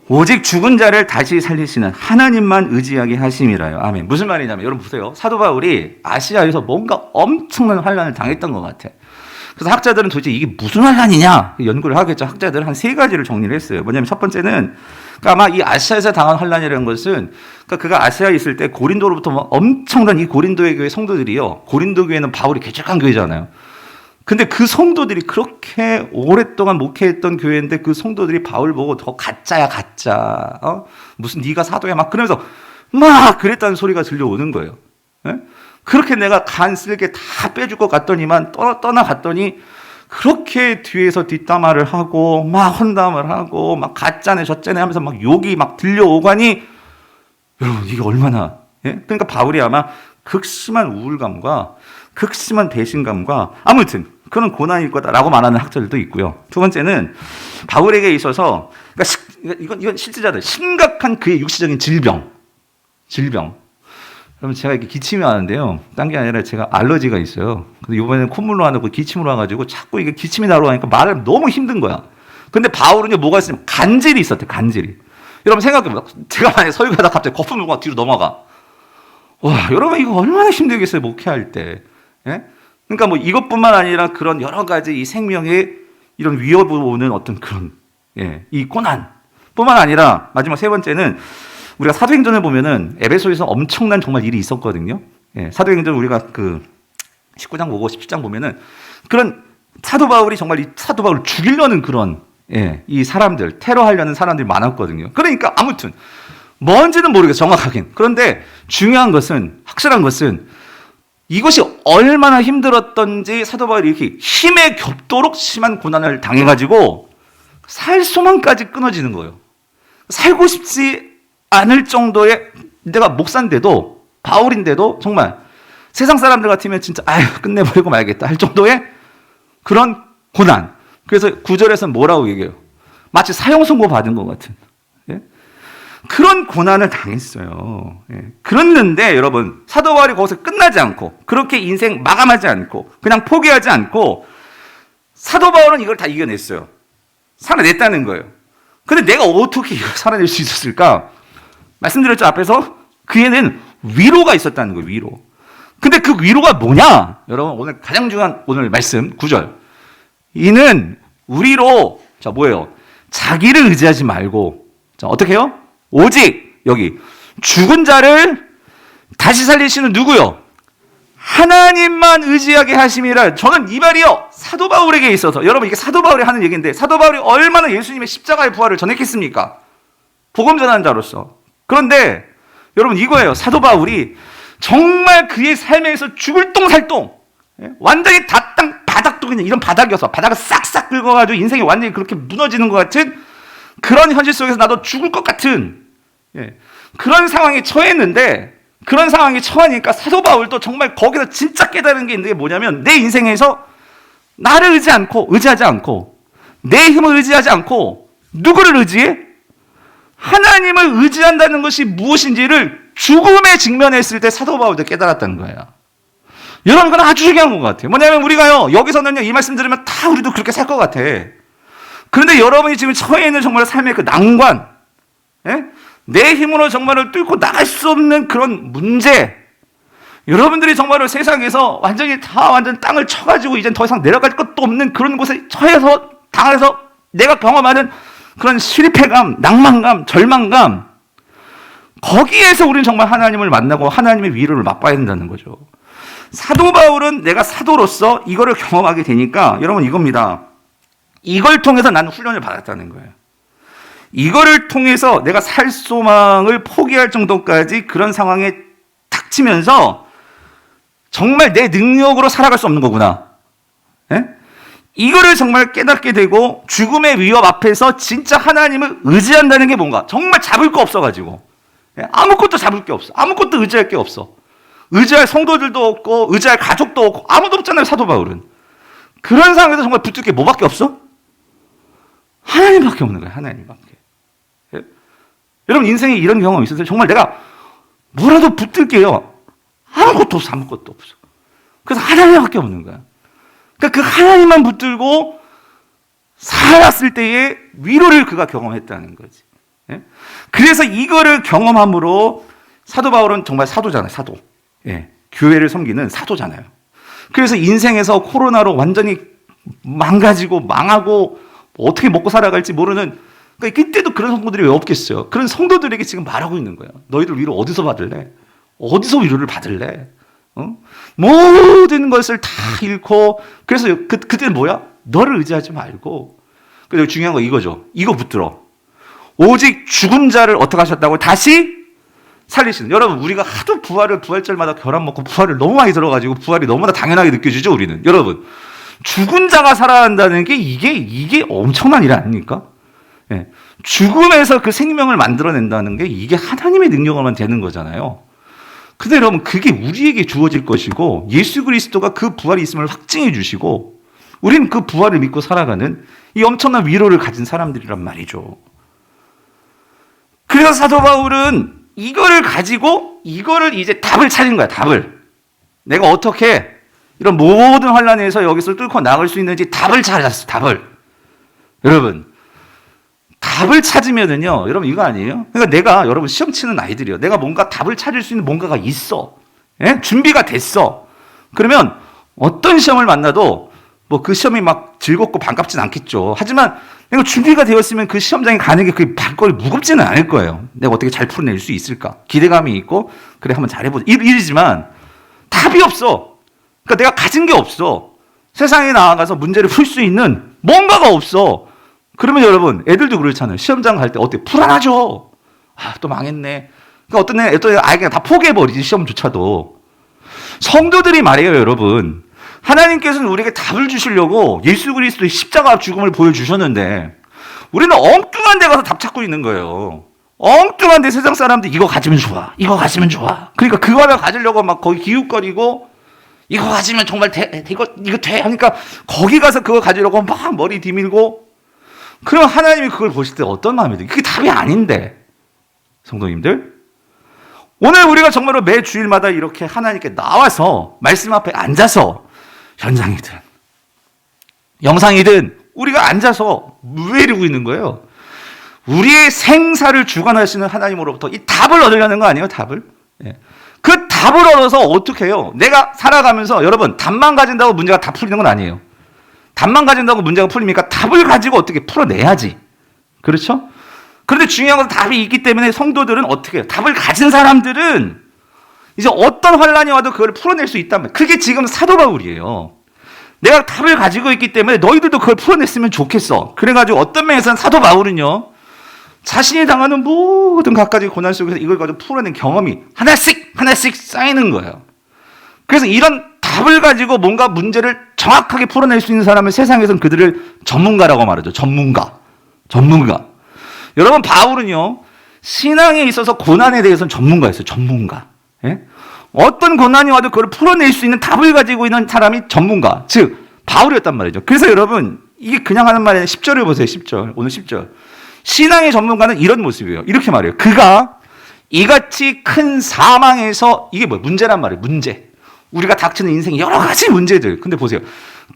오직 죽은 자를 다시 살리시는 하나님만 의지하게 하심이라요. 아멘. 무슨 말이냐면 여러분 보세요. 사도 바울이 아시아에서 뭔가 엄청난 환난을 당했던 것 같아. 그래서 학자들은 도대체 이게 무슨 환난이냐 연구를 하겠죠. 학자들은 한 세 가지를 정리를 했어요. 뭐냐면 첫 번째는 그러니까 아마 이 아시아에서 당한 환난이라는 것은 그러니까 그가 아시아에 있을 때 고린도로부터 엄청난 이 고린도의 교회 성도들이요. 고린도 교회는 바울이 개척한 교회잖아요. 근데 그 성도들이 그렇게 오랫동안 목회했던 교회인데 그 성도들이 바울 보고 더 가짜야 가짜 무슨 네가 사도야 막 그러면서 막 그랬다는 소리가 들려오는 거예요. 예? 그렇게 내가 간 쓸게 다 빼줄 것 같더니만 떠나갔더니 그렇게 뒤에서 뒷담화를 하고 막 헌담을 하고 막 가짜네 저짜네 하면서 막 욕이 막 들려오가니 여러분 이게 얼마나 그러니까 바울이 아마 극심한 우울감과 극심한 배신감과 아무튼 그런 고난일 거다라고 말하는 학자들도 있고요. 두 번째는 바울에게 있어서 그러니까 이건 실제자들 심각한 그의 육시적인 질병. 여러분 제가 이렇게 기침이 하는데요. 딴 게 아니라 제가 알러지가 있어요. 근데 이번에는 콧물로 안 하고 기침으로 와가지고 자꾸 이게 기침이 나러 가니까 말을 너무 힘든 거야. 근데 바울은요 뭐가 있으면 간질이 있었대. 간질이. 여러분 생각해보세요. 제가 만약에 서유가다 갑자기 거품 물고 뒤로 넘어가. 와 여러분 이거 얼마나 힘들겠어요. 목회할 때. 예? 그러니까 뭐 이것뿐만 아니라 그런 여러 가지 이 생명에 이런 위협을 오는 어떤 그런 이 고난뿐만 아니라 마지막 세 번째는 우리가 사도행전을 보면은 에베소에서 엄청난 정말 일이 있었거든요. 사도행전 우리가 그 19장 보고 17장 보면은 그런 사도 바울이 정말 이 사도 바울을 죽이려는 그런 이 사람들 테러하려는 사람들이 많았거든요. 그러니까 아무튼 뭔지는 모르겠어 정확하긴. 그런데 중요한 것은 확실한 것은 이것이 얼마나 힘들었던지 사도 바울이 이렇게 힘에 겹도록 심한 고난을 당해가지고 살 소망까지 끊어지는 거예요. 살고 싶지 않을 정도의 내가 목사인데도 바울인데도 정말 세상 사람들 같으면 진짜 아유 끝내버리고 말겠다 할 정도의 그런 고난. 그래서 9절에서는 뭐라고 얘기해요? 마치 사형 선고 받은 것 같은 그런 고난을 당했어요. 그랬는데 여러분 사도 바울이 거기서 끝나지 않고 그렇게 인생 마감하지 않고 그냥 포기하지 않고 사도 바울은 이걸 다 이겨냈어요. 살아냈다는 거예요. 근데 내가 어떻게 이걸 살아낼 수 있었을까? 말씀드렸죠 앞에서 그에는 위로가 있었다는 거예요. 위로. 근데 그 위로가 뭐냐? 여러분 오늘 가장 중요한 오늘 말씀 9절 이는 우리로 자 뭐예요? 자기를 의지하지 말고 자 어떻게 해요? 오직 여기 죽은 자를 다시 살리시는 누구요? 하나님만 의지하게 하심이라. 저는 이 말이요 사도 바울에게 있어서 여러분 이게 사도 바울이 하는 얘기인데 사도 바울이 얼마나 예수님의 십자가의 부활을 전했겠습니까? 복음 전하는 자로서. 그런데 여러분 이거예요. 사도 바울이 정말 그의 삶에서 죽을 똥살똥 완전히 다 땅 바닥도 그냥 이런 바닥이어서 바닥을 싹싹 긁어가지고 인생이 완전히 그렇게 무너지는 것 같은 그런 현실 속에서 나도 죽을 것 같은 그런 상황에 처했는데 그런 상황에 처하니까 사도 바울도 정말 거기서 진짜 깨달은 게 있는 게 뭐냐면 내 인생에서 나를 의지하지 않고 내 힘을 의지하지 않고 누구를 의지해? 하나님을 의지한다는 것이 무엇인지를 죽음에 직면했을 때 사도 바울도 깨달았다는 거예요. 여러분 그건 아주 중요한 것 같아요. 뭐냐면 우리가요 여기서는요 이 말씀 들으면 다 우리도 그렇게 살 것 같아. 그런데 여러분이 지금 처해 있는 정말 삶의 그 난관 내 힘으로 정말로 뚫고 나갈 수 없는 그런 문제 여러분들이 정말로 세상에서 완전히 다 완전 땅을 쳐가지고 이젠 더 이상 내려갈 것도 없는 그런 곳에 처해서 당해서 내가 경험하는 그런 실패감, 낭만감, 절망감 거기에서 우리는 정말 하나님을 만나고 하나님의 위로를 맛봐야 된다는 거죠. 사도 바울은 내가 사도로서 이거를 경험하게 되니까 여러분 이겁니다. 이걸 통해서 나는 훈련을 받았다는 거예요. 이거를 통해서 내가 살 소망을 포기할 정도까지 그런 상황에 닥치면서 정말 내 능력으로 살아갈 수 없는 거구나. 이거를 정말 깨닫게 되고 죽음의 위협 앞에서 진짜 하나님을 의지한다는 게 뭔가 정말 잡을 거 없어가지고 아무것도 잡을 게 없어. 아무것도 의지할 게 없어. 의지할 성도들도 없고 의지할 가족도 없고 아무도 없잖아요. 사도 바울은. 그런 상황에서 정말 붙을 게 뭐밖에 없어? 하나님밖에 없는 거예요. 하나님밖에. 여러분 인생에 이런 경험 있으세요? 정말 내가 뭐라도 붙들게요. 아무것도 없어. 아무것도 없어. 그래서 하나님밖에 없는 거야. 그러니까 그 하나님만 붙들고 살았을 때의 위로를 그가 경험했다는 거지. 그래서 이거를 경험함으로 사도 바울은 정말 사도잖아요. 사도. 교회를 섬기는 사도잖아요. 그래서 인생에서 코로나로 완전히 망가지고 망하고 어떻게 먹고 살아갈지 모르는 그러니까 그때도 그런 성도들이 왜 없겠어요? 그런 성도들에게 지금 말하고 있는 거예요. 너희들 위로 어디서 받을래? 어디서 위로를 받을래? 모든 것을 다 잃고 그래서 그때는 뭐야? 너를 의지하지 말고 그래서 중요한 거 이거죠. 이거 붙들어. 오직 죽은 자를 어떻게 하셨다고? 다시 살리시는. 여러분 우리가 하도 부활절마다 결함 먹고 부활을 너무 많이 들어가지고 부활이 너무나 당연하게 느껴지죠. 우리는. 여러분 죽은 자가 살아난다는 게 이게 엄청난 일 아닙니까? 죽음에서 그 생명을 만들어낸다는 게 이게 하나님의 능력으로만 되는 거잖아요. 근데 여러분 그게 우리에게 주어질 것이고 예수 그리스도가 그 부활이 있음을 확증해 주시고 우리는 그 부활을 믿고 살아가는 이 엄청난 위로를 가진 사람들이란 말이죠. 그래서 사도 바울은 이거를 가지고 이거를 이제 답을 찾은 거야. 답을. 내가 어떻게 이런 모든 환란에서 여기서 뚫고 나갈 수 있는지 답을 찾았어. 답을. 여러분 답을 찾으면은요, 여러분 이거 아니에요? 그러니까 내가 여러분 시험 치는 아이들이요. 내가 뭔가 답을 찾을 수 있는 뭔가가 있어. 예? 준비가 됐어. 그러면 어떤 시험을 만나도 뭐 그 시험이 막 즐겁고 반갑진 않겠죠. 하지만 내가 준비가 되었으면 그 시험장에 가는 게 그 발걸이 무겁지는 않을 거예요. 내가 어떻게 잘 풀어낼 수 있을까? 기대감이 있고 그래 한번 잘해보자. 이러지만 답이 없어. 그러니까 내가 가진 게 없어. 세상에 나아가서 문제를 풀 수 있는 뭔가가 없어. 그러면 여러분 애들도 그렇잖아요. 시험장 갈 때 어때? 불안하죠. 아, 또 망했네. 그러니까 어떤 아예 그냥 다 포기해버리지 시험조차도. 성도들이 말이에요, 여러분. 하나님께서는 우리에게 답을 주시려고 예수 그리스도의 십자가 죽음을 보여주셨는데 우리는 엉뚱한 데 가서 답 찾고 있는 거예요. 엉뚱한 데 세상 사람들 이거 가지면 좋아. 이거 가지면 좋아. 그러니까 그거를 가지려고 막 거기 기웃거리고 이거 가지면 정말 이거 돼. 하니까 거기 가서 그거 가지려고 막 머리 디밀고 그럼 하나님이 그걸 보실 때 어떤 마음이 들어요? 그게 답이 아닌데. 성도님들. 오늘 우리가 정말로 매 주일마다 이렇게 하나님께 나와서 말씀 앞에 앉아서 현장이든 영상이든 우리가 앉아서 왜 이러고 있는 거예요? 우리의 생사를 주관하시는 하나님으로부터 이 답을 얻으려는 거 아니에요? 답을. 예. 그 답을 얻어서 어떻게 해요? 내가 살아가면서 여러분 답만 가진다고 문제가 다 풀리는 건 아니에요. 답만 가진다고 문제가 풀립니까? 답을 가지고 어떻게 풀어내야지. 그렇죠? 그런데 중요한 건 답이 있기 때문에 성도들은 어떻게 해요? 답을 가진 사람들은 이제 어떤 환란이 와도 그걸 풀어낼 수 있다면 그게 지금 사도 바울이에요. 내가 답을 가지고 있기 때문에 너희들도 그걸 풀어냈으면 좋겠어. 그래가지고 어떤 면에서는 사도 바울은요. 자신이 당하는 모든 갖가지 고난 속에서 이걸 가지고 풀어낸 경험이 하나씩 쌓이는 거예요. 그래서 이런 답을 가지고 뭔가 문제를 정확하게 풀어낼 수 있는 사람은 세상에서는 그들을 전문가라고 말하죠. 전문가. 여러분 바울은요. 신앙에 있어서 고난에 대해서는 전문가였어요. 전문가. 예? 어떤 고난이 와도 그걸 풀어낼 수 있는 답을 가지고 있는 사람이 전문가. 즉 바울이었단 말이죠. 그래서 여러분 이게 그냥 하는 말이 아니라 10절을 보세요. 10절. 오늘 10절. 신앙의 전문가는 이런 모습이에요. 이렇게 말해요. 그가 이같이 큰 사망에서 이게 뭐예요? 문제란 말이에요. 문제. 우리가 닥치는 인생 여러 가지 문제들. 근데 보세요.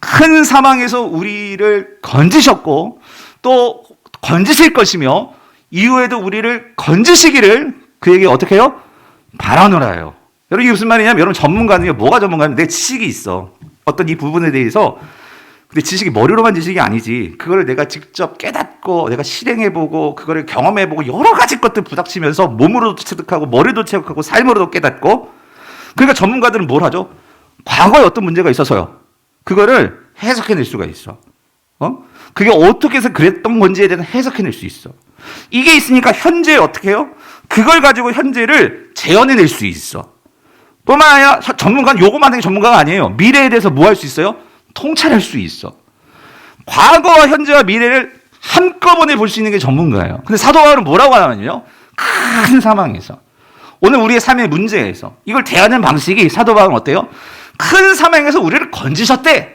큰 사망에서 우리를 건지셨고 또 건지실 것이며 이후에도 우리를 건지시기를 그에게 어떻게 해요? 바라노라요. 여러분 이게 무슨 말이냐면 여러분 전문가는 뭐가 전문가냐면 내 지식이 있어. 어떤 이 부분에 대해서 근데 지식이 머리로만 지식이 아니지. 그거를 내가 직접 깨닫고 내가 실행해보고 그거를 경험해보고 여러 가지 것들 부닥치면서 몸으로도 체득하고 머리도 체득하고 삶으로도 깨닫고 그러니까 전문가들은 뭘 하죠? 과거에 어떤 문제가 있어서요. 그거를 해석해낼 수가 있어. 그게 어떻게 해서 그랬던 건지에 대해서 해석해낼 수 있어. 이게 있으니까 현재에 어떻게 해요? 그걸 가지고 현재를 재현해낼 수 있어. 뿐만 아니라 전문가는 요것만 하는 게 전문가가 아니에요. 미래에 대해서 뭐 할 수 있어요? 통찰할 수 있어. 과거와 현재와 미래를 한꺼번에 볼 수 있는 게 전문가예요. 근데 사도 바울은 뭐라고 하냐면요. 큰 사망에서. 오늘 우리의 삶의 문제에서 이걸 대하는 방식이 사도 바울은 어때요? 큰 사망에서 우리를 건지셨대.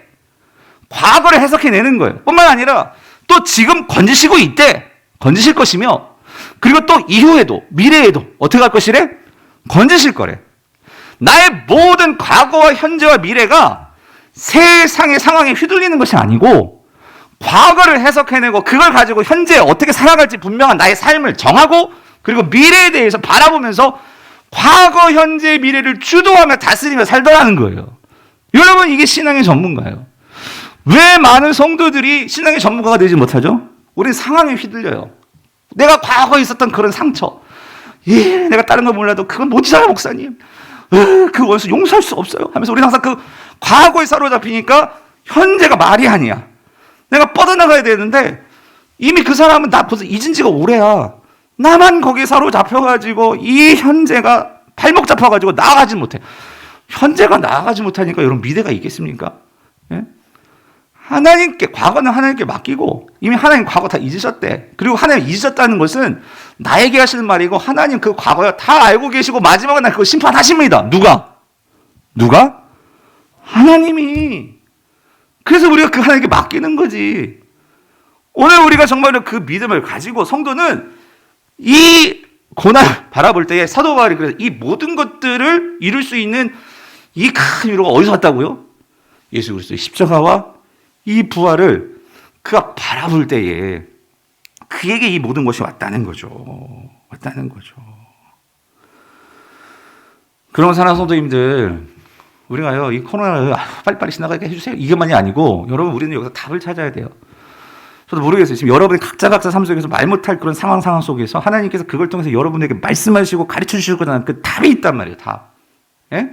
과거를 해석해내는 거예요. 뿐만 아니라 또 지금 건지시고 있대. 건지실 것이며 그리고 또 이후에도 미래에도 어떻게 할 것이래? 건지실 거래. 나의 모든 과거와 현재와 미래가 세상의 상황에 휘둘리는 것이 아니고 과거를 해석해내고 그걸 가지고 현재 어떻게 살아갈지 분명한 나의 삶을 정하고 그리고 미래에 대해서 바라보면서 과거, 현재, 미래를 주도하며 다스리며 살더라는 거예요. 여러분 이게 신앙의 전문가예요. 왜 많은 성도들이 신앙의 전문가가 되지 못하죠? 우리 상황에 휘둘려요. 내가 과거에 있었던 그런 상처. 내가 다른 거 몰라도 그건 못지않아요 목사님. 그 원수 용서할 수 없어요. 하면서 우리는 항상 그 과거에 사로잡히니까 현재가 말이 아니야. 내가 뻗어나가야 되는데 이미 그 사람은 나 벌써 잊은 지가 오래야. 나만 거기에 사로잡혀가지고 이 현재가 발목 잡혀가지고 나아가지 못해. 현재가 나아가지 못하니까 여러분 미래가 있겠습니까? 예? 과거는 하나님께 맡기고 이미 하나님 과거 다 잊으셨대. 그리고 하나님 잊으셨다는 것은 나에게 하시는 말이고 하나님 그 과거에 다 알고 계시고 마지막에 날 그거 심판하십니다. 누가? 하나님이. 그래서 우리가 그 하나님께 맡기는 거지. 오늘 우리가 정말로 그 믿음을 가지고 성도는 이 고난을 바라볼 때에 사도 바울이 그래서 이 모든 것들을 이룰 수 있는 이 큰 위로가 어디서 왔다고요? 예수 그리스도의 십자가와 이 부활을 그가 바라볼 때에 그에게 이 모든 것이 왔다는 거죠. 그런 사랑하는 성도님들, 우리가요, 이 코로나를 빨리빨리 지나가게 해주세요. 이것만이 아니고, 여러분, 우리는 여기서 답을 찾아야 돼요. 저도 모르겠어요. 지금 여러분이 각자 삶 속에서 말 못할 그런 상황 속에서 하나님께서 그걸 통해서 여러분에게 말씀하시고 가르쳐 주실 거라는 그 답이 있단 말이에요. 답. 예?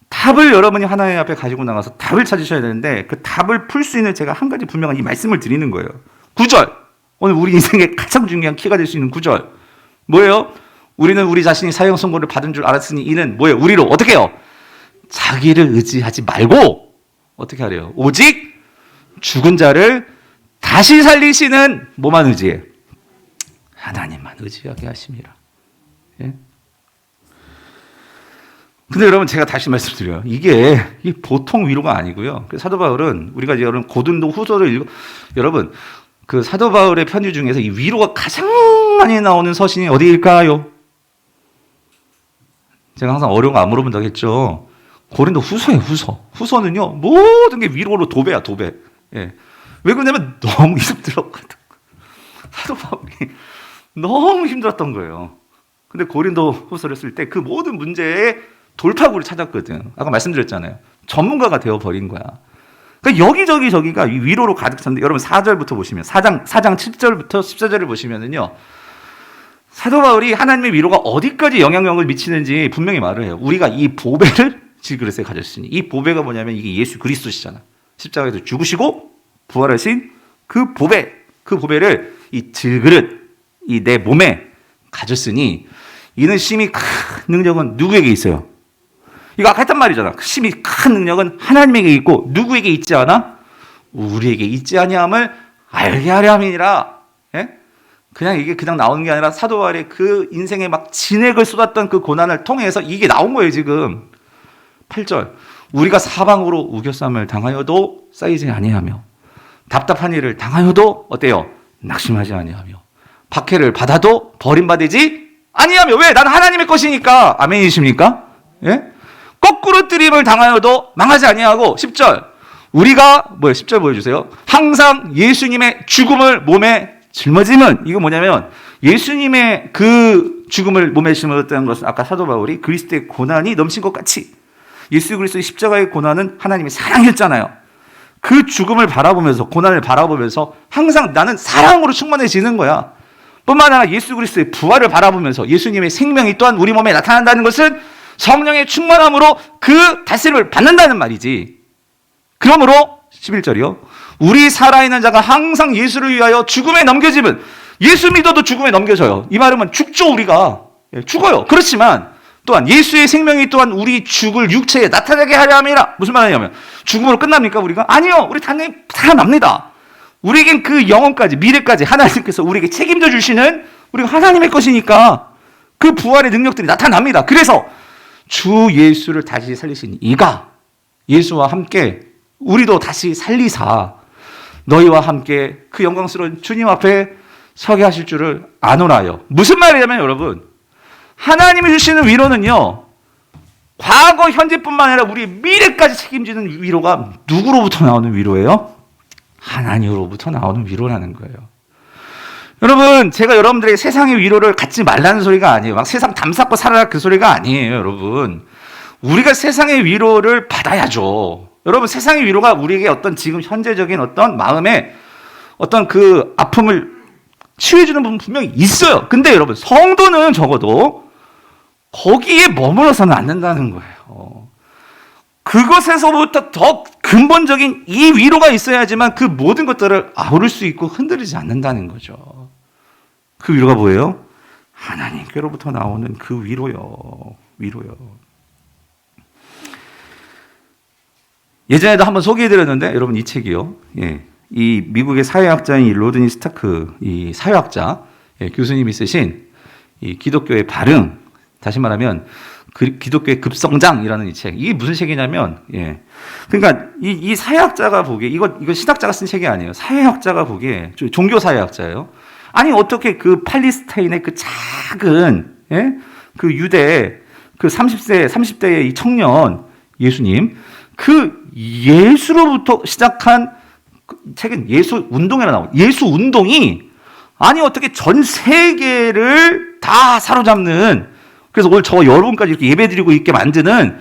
답을 여러분이 하나님 앞에 가지고 나가서 답을 찾으셔야 되는데 그 답을 풀 수 있는 제가 한 가지 분명한 이 말씀을 드리는 거예요. 9절. 오늘 우리 인생의 가장 중요한 키가 될 수 있는 9절. 뭐예요? 우리는 우리 자신이 사형 선고를 받은 줄 알았으니 이는 뭐예요? 우리로 어떻게 해요? 자기를 의지하지 말고 어떻게 하래요? 오직 죽은 자를 다시 살리시는 뭐만 의지해? 하나님만 의지하게 하심이라. 예? 근데 여러분 제가 다시 말씀드려요. 이게 보통 위로가 아니고요. 사도 바울은 우리가 여러분 고린도 후서를 여러분 그 사도 바울의 편지 중에서 이 위로가 가장 많이 나오는 서신이 어디일까요? 제가 항상 어려운 거 안 물어본다고 했죠. 고린도 후서예요. 후서는요 모든 게 위로로 도배야. 예. 왜 그러냐면 너무 힘들었거든. 사도 바울이 너무 힘들었던 거예요. 근데 고린도 후서를 쓸 때 그 모든 문제에 돌파구를 찾았거든. 아까 말씀드렸잖아요. 전문가가 되어버린 거야. 그러니까 여기저기 저기가 위로로 가득 찼는데 여러분 4절부터 보시면 4장 7절부터 14절을 보시면은요. 사도 바울이 하나님의 위로가 어디까지 영향력을 미치는지 분명히 말을 해요. 우리가 이 보배를 질그릇에 가졌으니 이 보배가 뭐냐면 이게 예수 그리스도시잖아. 십자가에서 죽으시고 부활하신 그 보배를 이 질그릇 이 내 몸에 가졌으니 이는 심히 큰 능력은 누구에게 있어요? 이거 아까 했단 말이잖아. 심히 큰 능력은 하나님에게 있고 누구에게 있지 않아? 우리에게 있지 아니함을 알게 하려 함이니라. 예? 그냥 이게 그냥 나오는 게 아니라 사도 바울의 그 인생에 막 진액을 쏟았던 그 고난을 통해서 이게 나온 거예요, 지금. 8절. 우리가 사방으로 우겨쌈을 당하여도 쌓이지 아니하며 답답한 일을 당하여도 어때요? 낙심하지 아니하며 박해를 받아도 버림받지 아니하며 왜? 나는 하나님의 것이니까. 아멘이십니까? 예? 거꾸로 뜨림을 당하여도 망하지 아니하고 10절. 우리가 10절 보여주세요. 항상 예수님의 죽음을 몸에 짊어짐은 이거 뭐냐면 예수님의 그 죽음을 몸에 짊어졌다는 것은 아까 사도 바울이 그리스도의 고난이 넘친 것 같이 예수 그리스도의 십자가의 고난은 하나님의 사랑이었잖아요. 그 죽음을 바라보면서 고난을 바라보면서 항상 나는 사랑으로 충만해지는 거야. 뿐만 아니라 예수 그리스도의 부활을 바라보면서 예수님의 생명이 또한 우리 몸에 나타난다는 것은 성령의 충만함으로 그 다스림을 받는다는 말이지. 그러므로 11절이요. 우리 살아있는 자가 항상 예수를 위하여 죽음에 넘겨짐은 예수 믿어도 죽음에 넘겨져요. 이 말은 죽죠 우리가. 죽어요. 그렇지만 또한 예수의 생명이 또한 우리 죽을 육체에 나타나게 하려 함이라. 무슨 말이냐면 죽음으로 끝납니까 우리가? 아니요. 우리 당연히 살아납니다. 우리에겐 그 영혼까지 미래까지 하나님께서 우리에게 책임져 주시는 우리가 하나님의 것이니까 그 부활의 능력들이 나타납니다. 그래서 주 예수를 다시 살리신 이가 예수와 함께 우리도 다시 살리사 너희와 함께 그 영광스러운 주님 앞에 서게 하실 줄을 아노라요. 무슨 말이냐면 여러분 하나님이 주시는 위로는요 과거 현재뿐만 아니라 우리 미래까지 책임지는 위로가 누구로부터 나오는 위로예요? 하나님으로부터 나오는 위로라는 거예요. 여러분 제가 여러분들에게 세상의 위로를 갖지 말라는 소리가 아니에요. 막 세상 담쌓고 살아라 그 소리가 아니에요. 여러분 우리가 세상의 위로를 받아야죠. 여러분 세상의 위로가 우리에게 어떤 지금 현재적인 어떤 마음의 어떤 그 아픔을 치유해주는 부분 분명히 있어요. 근데 여러분 성도는 적어도 거기에 머물러서는 안 된다는 거예요. 그것에서부터 더 근본적인 이 위로가 있어야지만 그 모든 것들을 아우를 수 있고 흔들리지 않는다는 거죠. 그 위로가 뭐예요? 하나님께로부터 나오는 그 위로요. 예전에도 한번 소개해드렸는데 여러분 이 책이요. 예. 이 미국의 사회학자인 이 로드니 스타크 이 사회학자 교수님이 쓰신 이 기독교의 발흥, 다시 말하면 기독교의 급성장이라는 이 책. 이게 무슨 책이냐면, 그러니까 이 사회학자가 보기에 이거 신학자가 쓴 책이 아니에요. 사회학자가 보기에 종교 사회학자예요. 아니 어떻게 그 팔레스타인의 그 작은 그 유대 그 30대의 이 청년 예수님 그 예수로부터 시작한 책은 예수 운동이라 나와요. 예수 운동이 아니 어떻게 전 세계를 다 사로잡는, 그래서 오늘 저 여러분까지 이렇게 예배드리고 있게 만드는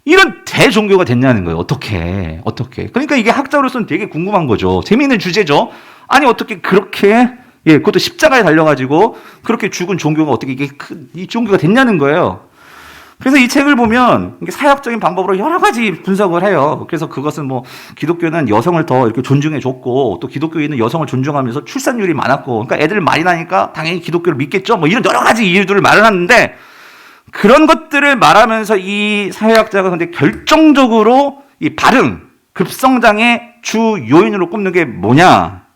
이런 대종교가 됐냐는 거예요. 어떻게 그러니까 이게 학자로서는 되게 궁금한 거죠. 재미있는 주제죠. 아니 어떻게 그렇게 그것도 십자가에 달려가지고 그렇게 죽은 종교가 어떻게 이게 이 종교가 됐냐는 거예요. 그래서 이 책을 보면 사역적인 방법으로 여러 가지 분석을 해요. 그래서 그것은 뭐 기독교는 여성을 더 이렇게 존중해 줬고 또 기독교인은 여성을 존중하면서 출산율이 많았고 그러니까 애들 많이 나니까 당연히 기독교를 믿겠죠. 뭐 이런 여러 가지 이유들을 말을 하는데 그런 것들을 말하면서 이 사회학자가 근데 결정적으로 이 발흥, 급성장의 주 요인으로 꼽는 게 뭐냐?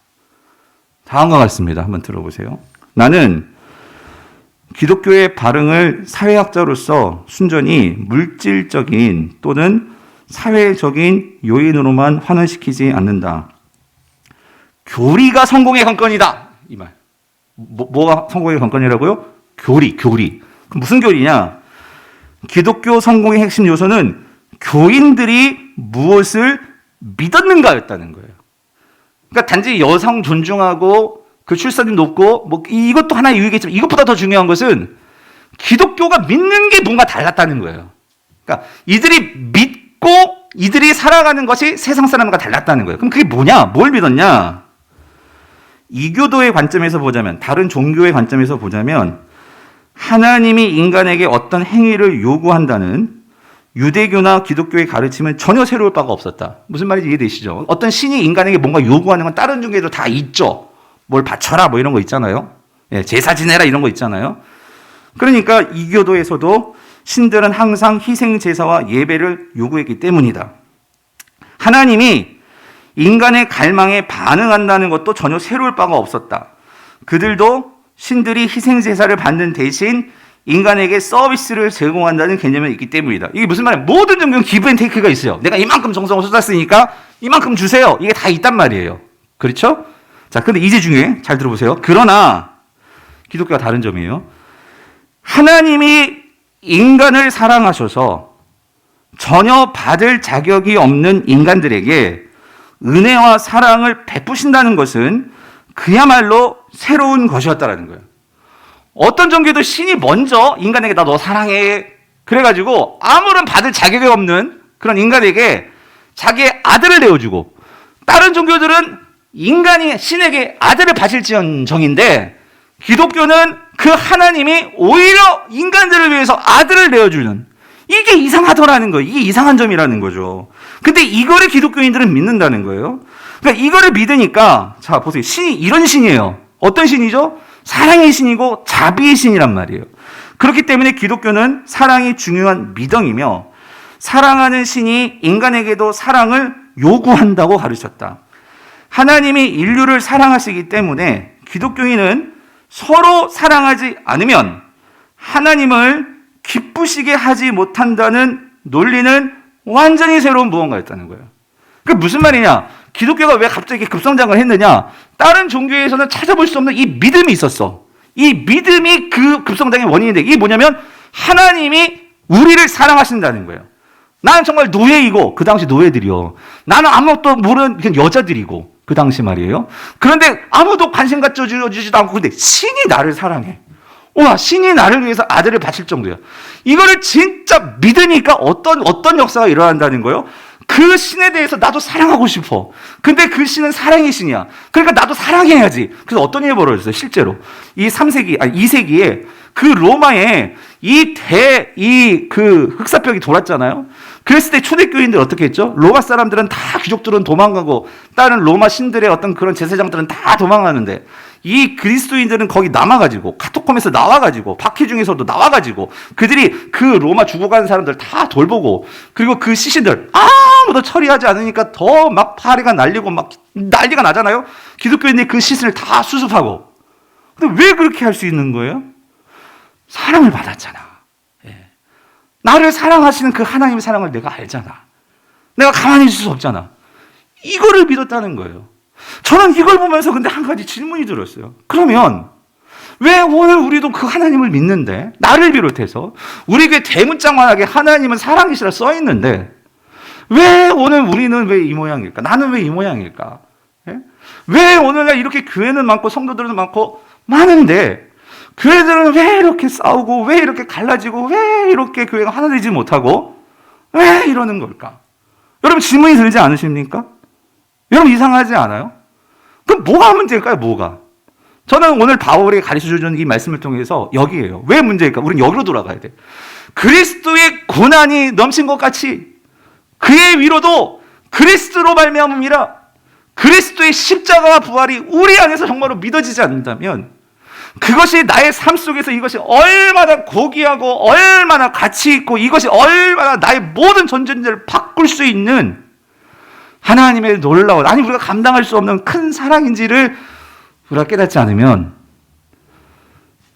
다음과 같습니다. 한번 들어보세요. 나는 기독교의 발흥을 사회학자로서 순전히 물질적인 또는 사회적인 요인으로만 환원시키지 않는다. 교리가 성공의 관건이다. 이 말. 뭐가 성공의 관건이라고요? 교리. 그럼 무슨 교리냐? 기독교 성공의 핵심 요소는 교인들이 무엇을 믿었는가였다는 거예요. 그러니까 단지 여성 존중하고 그 출산율 높고 뭐 이것도 하나의 이유겠지만 이것보다 더 중요한 것은 기독교가 믿는 게 뭔가 달랐다는 거예요. 그러니까 이들이 믿고 이들이 살아가는 것이 세상 사람과 달랐다는 거예요. 그럼 그게 뭐냐? 뭘 믿었냐? 이교도의 관점에서 보자면, 다른 종교의 관점에서 보자면 하나님이 인간에게 어떤 행위를 요구한다는 유대교나 기독교의 가르침은 전혀 새로울 바가 없었다. 무슨 말인지 이해되시죠? 어떤 신이 인간에게 뭔가 요구하는 건 다른 종교에도 다 있죠. 뭘 바쳐라 뭐 이런 거 있잖아요. 제사 지내라 이런 거 있잖아요. 그러니까 이교도에서도 신들은 항상 희생 제사와 예배를 요구했기 때문이다. 하나님이 인간의 갈망에 반응한다는 것도 전혀 새로울 바가 없었다. 그들도 신들이 희생 제사를 받는 대신 인간에게 서비스를 제공한다는 개념이 있기 때문이다. 이게 무슨 말이에요? 모든 종교는 기브 앤 테이크가 있어요. 내가 이만큼 정성을 쏟았으니까 이만큼 주세요. 이게 다 있단 말이에요. 그렇죠? 자, 근데 이제 중에 잘 들어보세요. 그러나 기독교가 다른 점이에요. 하나님이 인간을 사랑하셔서 전혀 받을 자격이 없는 인간들에게 은혜와 사랑을 베푸신다는 것은 그야말로 새로운 것이었다라는 거예요. 어떤 종교도 신이 먼저 인간에게 나 너 사랑해 그래가지고 아무런 받을 자격이 없는 그런 인간에게 자기의 아들을 내어주고, 다른 종교들은 인간이 신에게 아들을 바칠지언정인데 기독교는 그 하나님이 오히려 인간들을 위해서 아들을 내어주는, 이게 이상하더라는 거예요. 이게 이상한 점이라는 거죠. 근데 이거를 기독교인들은 믿는다는 거예요. 그러니까 이거를 믿으니까, 자 보세요. 신이 이런 신이에요. 어떤 신이죠? 사랑의 신이고 자비의 신이란 말이에요. 그렇기 때문에 기독교는 사랑이 중요한 미덕이며 사랑하는 신이 인간에게도 사랑을 요구한다고 가르쳤다. 하나님이 인류를 사랑하시기 때문에 기독교인은 서로 사랑하지 않으면 하나님을 기쁘시게 하지 못한다는 논리는 완전히 새로운 무언가였다는 거예요. 그게 무슨 말이냐? 기독교가 왜 갑자기 급성장을 했느냐? 다른 종교에서는 찾아볼 수 없는 이 믿음이 있었어. 이 믿음이 그 급성장의 원인인데, 이게 뭐냐면 하나님이 우리를 사랑하신다는 거예요. 나는 정말 노예이고, 그 당시 노예들이요. 나는 아무것도 모르는 그냥 여자들이고, 그 당시 말이에요. 그런데 아무도 관심 가져주지도 않고, 근데 신이 나를 사랑해. 와, 신이 나를 위해서 아들을 바칠 정도야. 이거를 진짜 믿으니까 어떤 역사가 일어난다는 거예요? 그 신에 대해서 나도 사랑하고 싶어. 근데 그 신은 사랑의 신이야. 그러니까 나도 사랑해야지. 그래서 어떤 일이 벌어졌어요, 실제로. 2세기에 그 로마에 그 흑사병이 돌았잖아요. 그랬을 때 초대교인들 어떻게 했죠? 로마 사람들은 다, 귀족들은 도망가고, 다른 로마 신들의 어떤 그런 제사장들은 다 도망가는데, 이 그리스도인들은 거기 남아가지고 카토콤에서 나와가지고 박해중에서도 나와가지고 그들이 그 로마 죽어가는 사람들 다 돌보고 그리고 그 시신들 아무도 처리하지 않으니까 더 막 파리가 날리고 막 난리가 나잖아요. 기독교인들이 그 시신을 다 수습하고. 근데 왜 그렇게 할 수 있는 거예요? 사랑을 받았잖아. 예. 나를 사랑하시는 그 하나님의 사랑을 내가 알잖아. 내가 가만히 있을 수 없잖아. 이거를 믿었다는 거예요. 저는 이걸 보면서 근데 한 가지 질문이 들었어요. 그러면 왜 오늘 우리도 그 하나님을 믿는데 나를 비롯해서 우리 교회 대문짝만하게 하나님은 사랑이시라 써 있는데 왜 오늘 우리는 왜 이 모양일까? 나는 왜 이 모양일까? 예? 왜 오늘날 이렇게 교회는 많고 성도들은 많고 많은데 교회들은 왜 이렇게 싸우고 왜 이렇게 갈라지고 왜 이렇게 교회가 하나 되지 못하고 왜 이러는 걸까? 여러분 질문이 들지 않으십니까? 여러분 이상하지 않아요? 그럼 뭐가 문제일까요? 뭐가? 저는 오늘 바울이 가르쳐주는 이 말씀을 통해서 여기에요. 왜 문제일까? 우리는 여기로 돌아가야 돼. 그리스도의 고난이 넘친 것 같이 그의 위로도 그리스도로 말미암음이라. 그리스도의 십자가와 부활이 우리 안에서 정말로 믿어지지 않는다면 그것이 나의 삶 속에서 이것이 얼마나 고귀하고 얼마나 가치 있고 이것이 얼마나 나의 모든 존재를 바꿀 수 있는 하나님의 놀라운, 아니 우리가 감당할 수 없는 큰 사랑인지를 우리가 깨닫지 않으면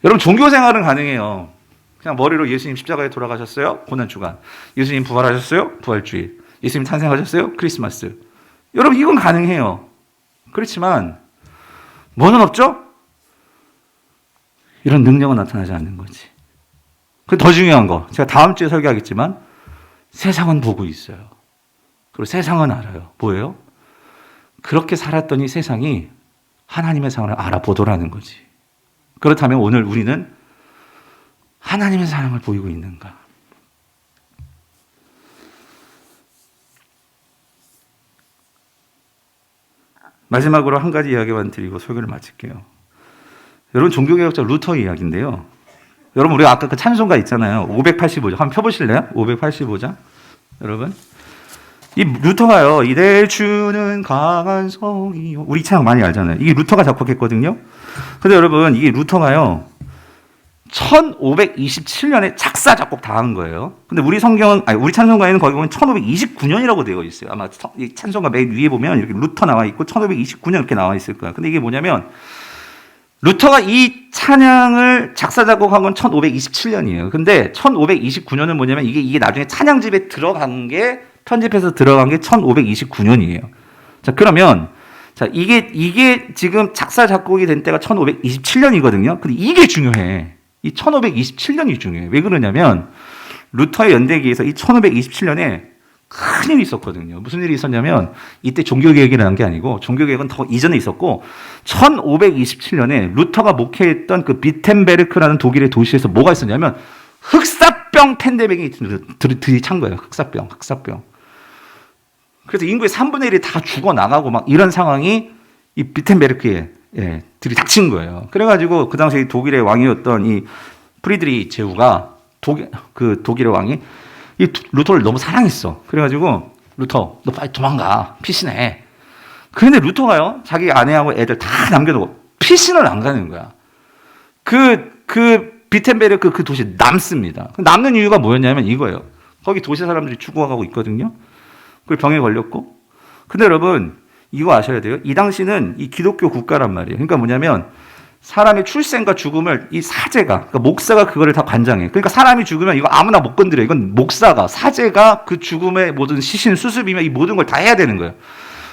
여러분 종교 생활은 가능해요. 그냥 머리로 예수님 십자가에 돌아가셨어요. 고난주간. 예수님 부활하셨어요. 부활주일. 예수님 탄생하셨어요. 크리스마스. 여러분 이건 가능해요. 그렇지만 뭐는 없죠? 이런 능력은 나타나지 않는 거지. 그 더 중요한 거 제가 다음 주에 설교하겠지만 세상은 보고 있어요. 그리고 세상은 알아요. 뭐예요? 그렇게 살았더니 세상이 하나님의 사랑을 알아보더라는 거지. 그렇다면 오늘 우리는 하나님의 사랑을 보이고 있는가? 마지막으로 한 가지 이야기만 드리고 설교를 마칠게요. 여러분 종교개혁자 루터 이야기인데요. 여러분 우리가 아까 그 찬송가 있잖아요. 585장 한번 펴보실래요? 585장 여러분 이 루터가요. 이내 주는 강한 성이요. 우리 이 찬양 많이 알잖아요. 이게 루터가 작곡했거든요. 근데 여러분 이게 루터가요. 1527년에 작사 작곡 다 한 거예요. 근데 우리 성경은 우리 찬송가에는 거기 보면 1529년이라고 되어 있어요. 아마 이 찬송가 맨 위에 보면 이렇게 루터 나와 있고 1529년 이렇게 나와 있을 거예요. 근데 이게 뭐냐면 루터가 이 찬양을 작사 작곡한 건 1527년이에요. 근데 1529년은 뭐냐면 이게 나중에 찬양집에 들어간 게 편집해서 들어간 게 1529년이에요. 자, 그러면 자, 이게 지금 작사 작곡이 된 때가 1527년이거든요. 근데 이게 중요해. 이 1527년이 중요해. 왜 그러냐면 루터의 연대기에서 이 1527년에 큰 일이 있었거든요. 무슨 일이 있었냐면 이때 종교개혁이라는 게 아니고 종교개혁은 더 이전에 있었고 1527년에 루터가 목회했던 그 비텐베르크라는 독일의 도시에서 뭐가 있었냐면 흑사병 팬데믹이 들이찬 거예요. 흑사병. 그래서 인구의 3분의 1이 다 죽어나가고 막 이런 상황이 이 비텐베르크에 들이닥친 거예요. 그래가지고 그 당시 독일의 왕이었던 이 프리드리 제후가 독일의 왕이 이 루터를 너무 사랑했어. 그래가지고 루터 너 빨리 도망가. 피신해. 그런데 루터가요. 자기 아내하고 애들 다 남겨두고 피신을 안 가는 거야. 그 비텐베르크 그 도시 남습니다. 남는 이유가 뭐였냐면 이거예요. 거기 도시 사람들이 죽어가고 있거든요. 그리고 병에 걸렸고. 근데 여러분 이거 아셔야 돼요. 이 당시는 이 기독교 국가란 말이에요. 그러니까 뭐냐면 사람의 출생과 죽음을 이 사제가, 그러니까 목사가 그거를 다 관장해. 그러니까 사람이 죽으면 이거 아무나 못 건드려. 이건 목사가, 사제가 그 죽음의 모든 시신 수습이며 이 모든 걸 다 해야 되는 거예요.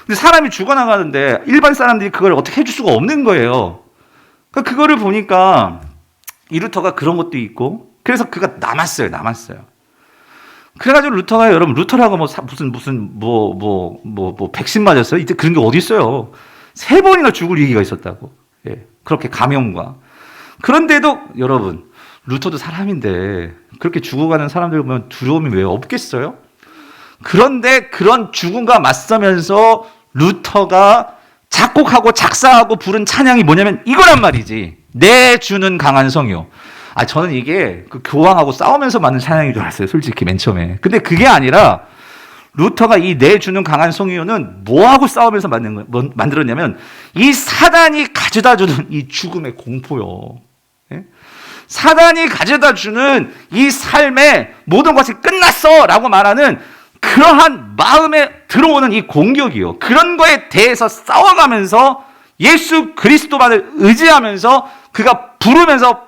근데 사람이 죽어나가는데 일반 사람들이 그걸 어떻게 해줄 수가 없는 거예요. 그러니까 그거를 보니까 이 루터가 그런 것도 있고, 그래서 그가 남았어요. 그래가지고 루터가 여러분 루터라고 무슨 백신 맞았어요? 이때 그런 게 어디 있어요? 3번이나 죽을 위기가 있었다고. 예, 그렇게 감염과. 그런데도 여러분 루터도 사람인데 그렇게 죽어가는 사람들 보면 두려움이 왜 없겠어요? 그런데 그런 죽음과 맞서면서 루터가 작곡하고 작사하고 부른 찬양이 뭐냐면 이거란 말이지. 내 주는 강한 성이요. 저는 이게 그 교황하고 싸우면서 만든 찬양인 줄 알았어요. 솔직히 맨 처음에. 근데 그게 아니라 루터가 이 내주는 강한 송이요는 뭐하고 싸우면서 만들었냐면 이 사단이 가져다주는 이 죽음의 공포요. 예? 사단이 가져다주는 이 삶의 모든 것이 끝났어 라고 말하는 그러한 마음에 들어오는 이 공격이요. 그런 거에 대해서 싸워가면서 예수 그리스도만을 의지하면서 그가 부르면서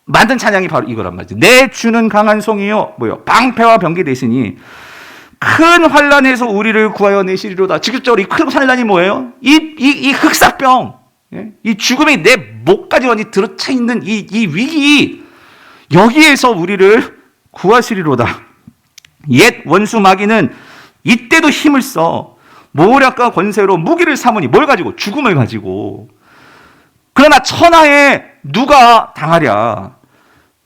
만든 찬양이 바로 이거란 말이죠. 내 주는 강한 송이요. 뭐요? 방패와 병기 되시니 큰 환난에서 우리를 구하여 내시리로다. 직접적으로 이 큰 환난이 뭐예요? 이 흑사병, 이 죽음이 내 목까지 완전히 들어차 있는 이 위기, 여기에서 우리를 구하시리로다. 옛 원수 마귀는 이때도 힘을 써 모략과 권세로 무기를 삼으니 뭘 가지고? 죽음을 가지고. 그러나 천하에 누가 당하랴.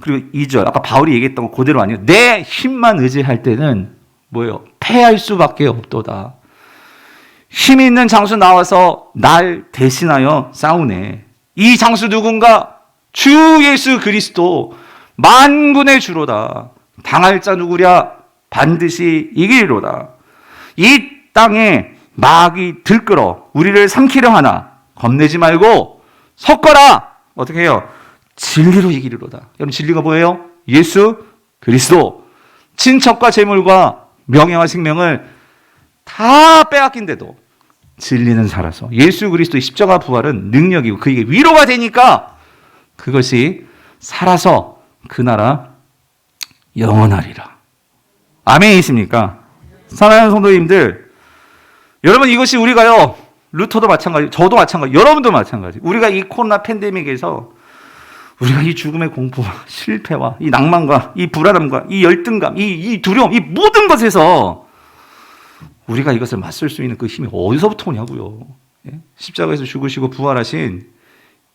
그리고 2절 아까 바울이 얘기했던 거 그대로 아니에요. 내 힘만 의지할 때는 뭐예요? 패할 수밖에 없도다. 힘 있는 장수 나와서 날 대신하여 싸우네. 이 장수 누군가? 주 예수 그리스도 만군의 주로다. 당할 자 누구랴? 반드시 이기리로다. 이 땅에 마귀 들끓어 우리를 삼키려 하나 겁내지 말고 섰거라. 어떻게 해요? 진리로 이기리로다. 여러분 진리가 뭐예요? 예수 그리스도. 친척과 재물과 명예와 생명을 다 빼앗긴데도 진리는 살아서 예수 그리스도의 십자가 부활은 능력이고 그에게 위로가 되니까 그것이 살아서 그 나라 영원하리라. 아멘이십니까? 사랑하는 성도님들, 여러분 이것이 우리가요, 루터도 마찬가지, 저도 마찬가지, 여러분도 마찬가지. 우리가 이 코로나 팬데믹에서 우리가 이 죽음의 공포와 실패와 이 낭만과 이 불안함과 이 열등감, 이 두려움, 이 모든 것에서 우리가 이것을 맞설 수 있는 그 힘이 어디서부터 오냐고요. 십자가에서 죽으시고 부활하신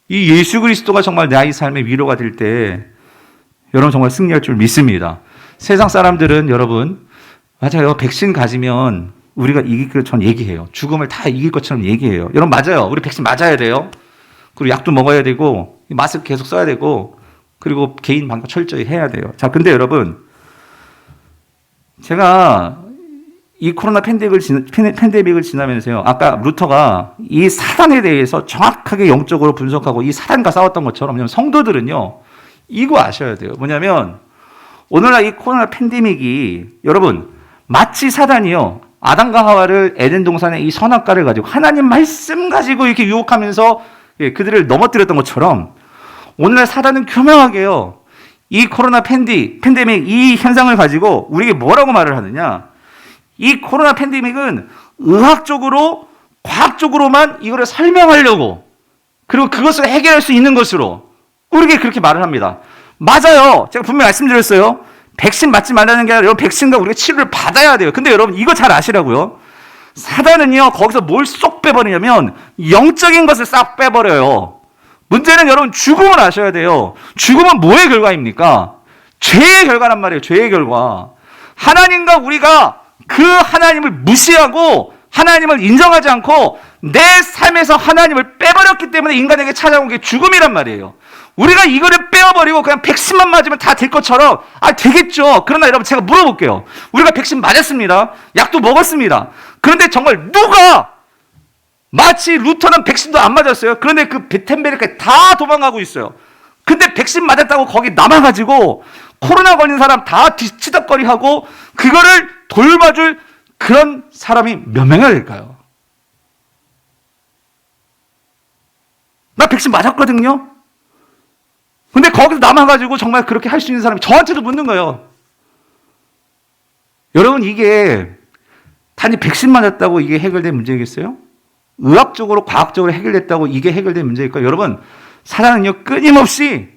이 예수 그리스도가 정말 나의 삶의 위로가 될 때 여러분 정말 승리할 줄 믿습니다. 세상 사람들은 여러분 맞아요. 백신 가지면 우리가 이길 것처럼 얘기해요. 죽음을 다 이길 것처럼 얘기해요. 여러분 맞아요. 우리 백신 맞아야 돼요. 그리고 약도 먹어야 되고 마스크 계속 써야 되고 그리고 개인 방역 철저히 해야 돼요. 자, 근데 여러분 제가 이 코로나 팬데믹을 지나면서요. 아까 루터가 이 사단에 대해서 정확하게 영적으로 분석하고 이 사단과 싸웠던 것처럼 성도들은요. 이거 아셔야 돼요. 뭐냐면 오늘날 이 코로나 팬데믹이 여러분 마치 사단이요. 아담과 하와를 에덴 동산의 이 선악과를 가지고 하나님 말씀 가지고 이렇게 유혹하면서 그들을 넘어뜨렸던 것처럼 오늘날 사단은 교묘하게요. 이 코로나 팬데믹 이 현상을 가지고 우리에게 뭐라고 말을 하느냐. 이 코로나 팬데믹은 의학적으로 과학적으로만 이거를 설명하려고 그리고 그것을 해결할 수 있는 것으로 우리에게 그렇게 말을 합니다. 맞아요. 제가 분명히 말씀드렸어요. 백신 맞지 말라는 게 아니라 여러분 백신과 우리가 치료를 받아야 돼요. 근데 여러분 이거 잘 아시라고요. 사단은요 거기서 뭘 쏙 빼버리냐면 영적인 것을 싹 빼버려요. 문제는 여러분 죽음을 아셔야 돼요. 죽음은 뭐의 결과입니까? 죄의 결과란 말이에요. 죄의 결과. 하나님과 우리가 그 하나님을 무시하고 하나님을 인정하지 않고 내 삶에서 하나님을 빼버렸기 때문에 인간에게 찾아온 게 죽음이란 말이에요. 우리가 이거를 빼어버리고 그냥 백신만 맞으면 다 될 것처럼 되겠죠. 그러나 여러분 제가 물어볼게요. 우리가 백신 맞았습니다. 약도 먹었습니다. 그런데 정말 누가 마치 루터는 백신도 안 맞았어요. 그런데 그 베텐베르까지 다 도망가고 있어요. 근데 백신 맞았다고 거기 남아가지고 코로나 걸린 사람 다 뒤치덕거리하고 그거를 돌봐줄 그런 사람이 몇 명이나 될까요? 나 백신 맞았거든요. 근데 거기서 남아가지고 정말 그렇게 할 수 있는 사람이 저한테도 묻는 거예요. 여러분 이게 단지 백신 맞았다고 이게 해결된 문제겠어요? 의학적으로 과학적으로 해결됐다고 이게 해결된 문제일까요? 여러분 사단은요 끊임없이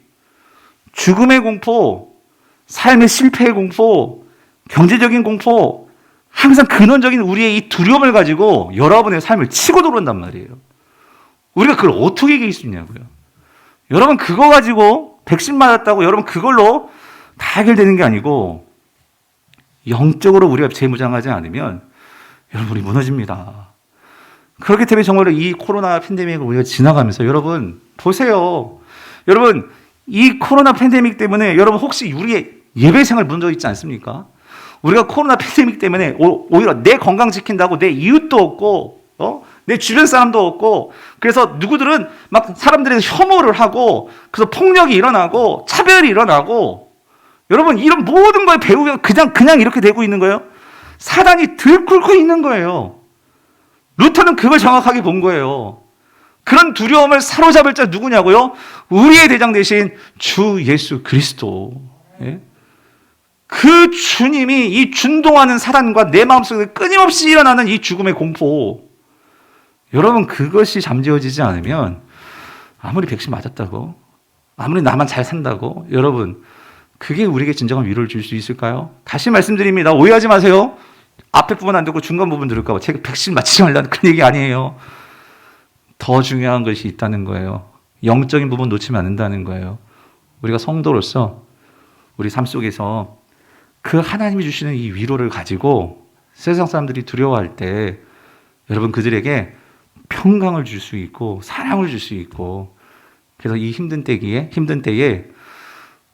죽음의 공포, 삶의 실패의 공포, 경제적인 공포, 항상 근원적인 우리의 이 두려움을 가지고 여러분의 삶을 치고 들어온단 말이에요. 우리가 그걸 어떻게 이길 수 있냐고요. 여러분 그거 가지고 백신 맞았다고 여러분 그걸로 다 해결되는 게 아니고 영적으로 우리가 재무장하지 않으면 여러분 우리 무너집니다. 그렇기 때문에 정말 이 코로나 팬데믹을 우리가 지나가면서 여러분 보세요. 여러분 이 코로나 팬데믹 때문에 여러분 혹시 우리의 예배 생활 문 적 있지 않습니까? 우리가 코로나 팬데믹 때문에 오히려 내 건강 지킨다고 내 이웃도 없고, 내 주변 사람도 없고, 그래서 누구들은 막 사람들에게 혐오를 하고, 그래서 폭력이 일어나고, 차별이 일어나고, 여러분, 이런 모든 걸 배우면 그냥 이렇게 되고 있는 거예요. 사단이 들끓고 있는 거예요. 루터는 그걸 정확하게 본 거예요. 그런 두려움을 사로잡을 자 누구냐고요? 우리의 대장 대신 주 예수 그리스도. 예? 그 주님이 이 준동하는 사단과 내 마음속에 끊임없이 일어나는 이 죽음의 공포. 여러분, 그것이 잠재워지지 않으면 아무리 백신 맞았다고, 아무리 나만 잘 산다고, 여러분, 그게 우리에게 진정한 위로를 줄 수 있을까요? 다시 말씀드립니다. 오해하지 마세요. 앞에 부분 안 듣고 중간 부분 들을까 봐 제가 백신 맞히지 말라는 그런 얘기 아니에요. 더 중요한 것이 있다는 거예요. 영적인 부분 놓치면 안 된다는 거예요. 우리가 성도로서 우리 삶 속에서 그 하나님이 주시는 이 위로를 가지고 세상 사람들이 두려워할 때 여러분 그들에게 평강을 줄 수 있고 사랑을 줄 수 있고, 그래서 이 힘든 때에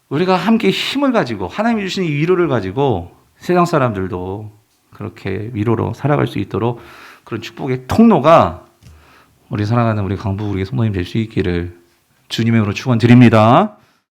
우리가 함께 힘을 가지고 하나님이 주시는 이 위로를 가지고 세상 사람들도 그렇게 위로로 살아갈 수 있도록 그런 축복의 통로가 우리 사랑하는 우리 강부 우리 성도님 될 수 있기를 주님의 이름으로 축원드립니다.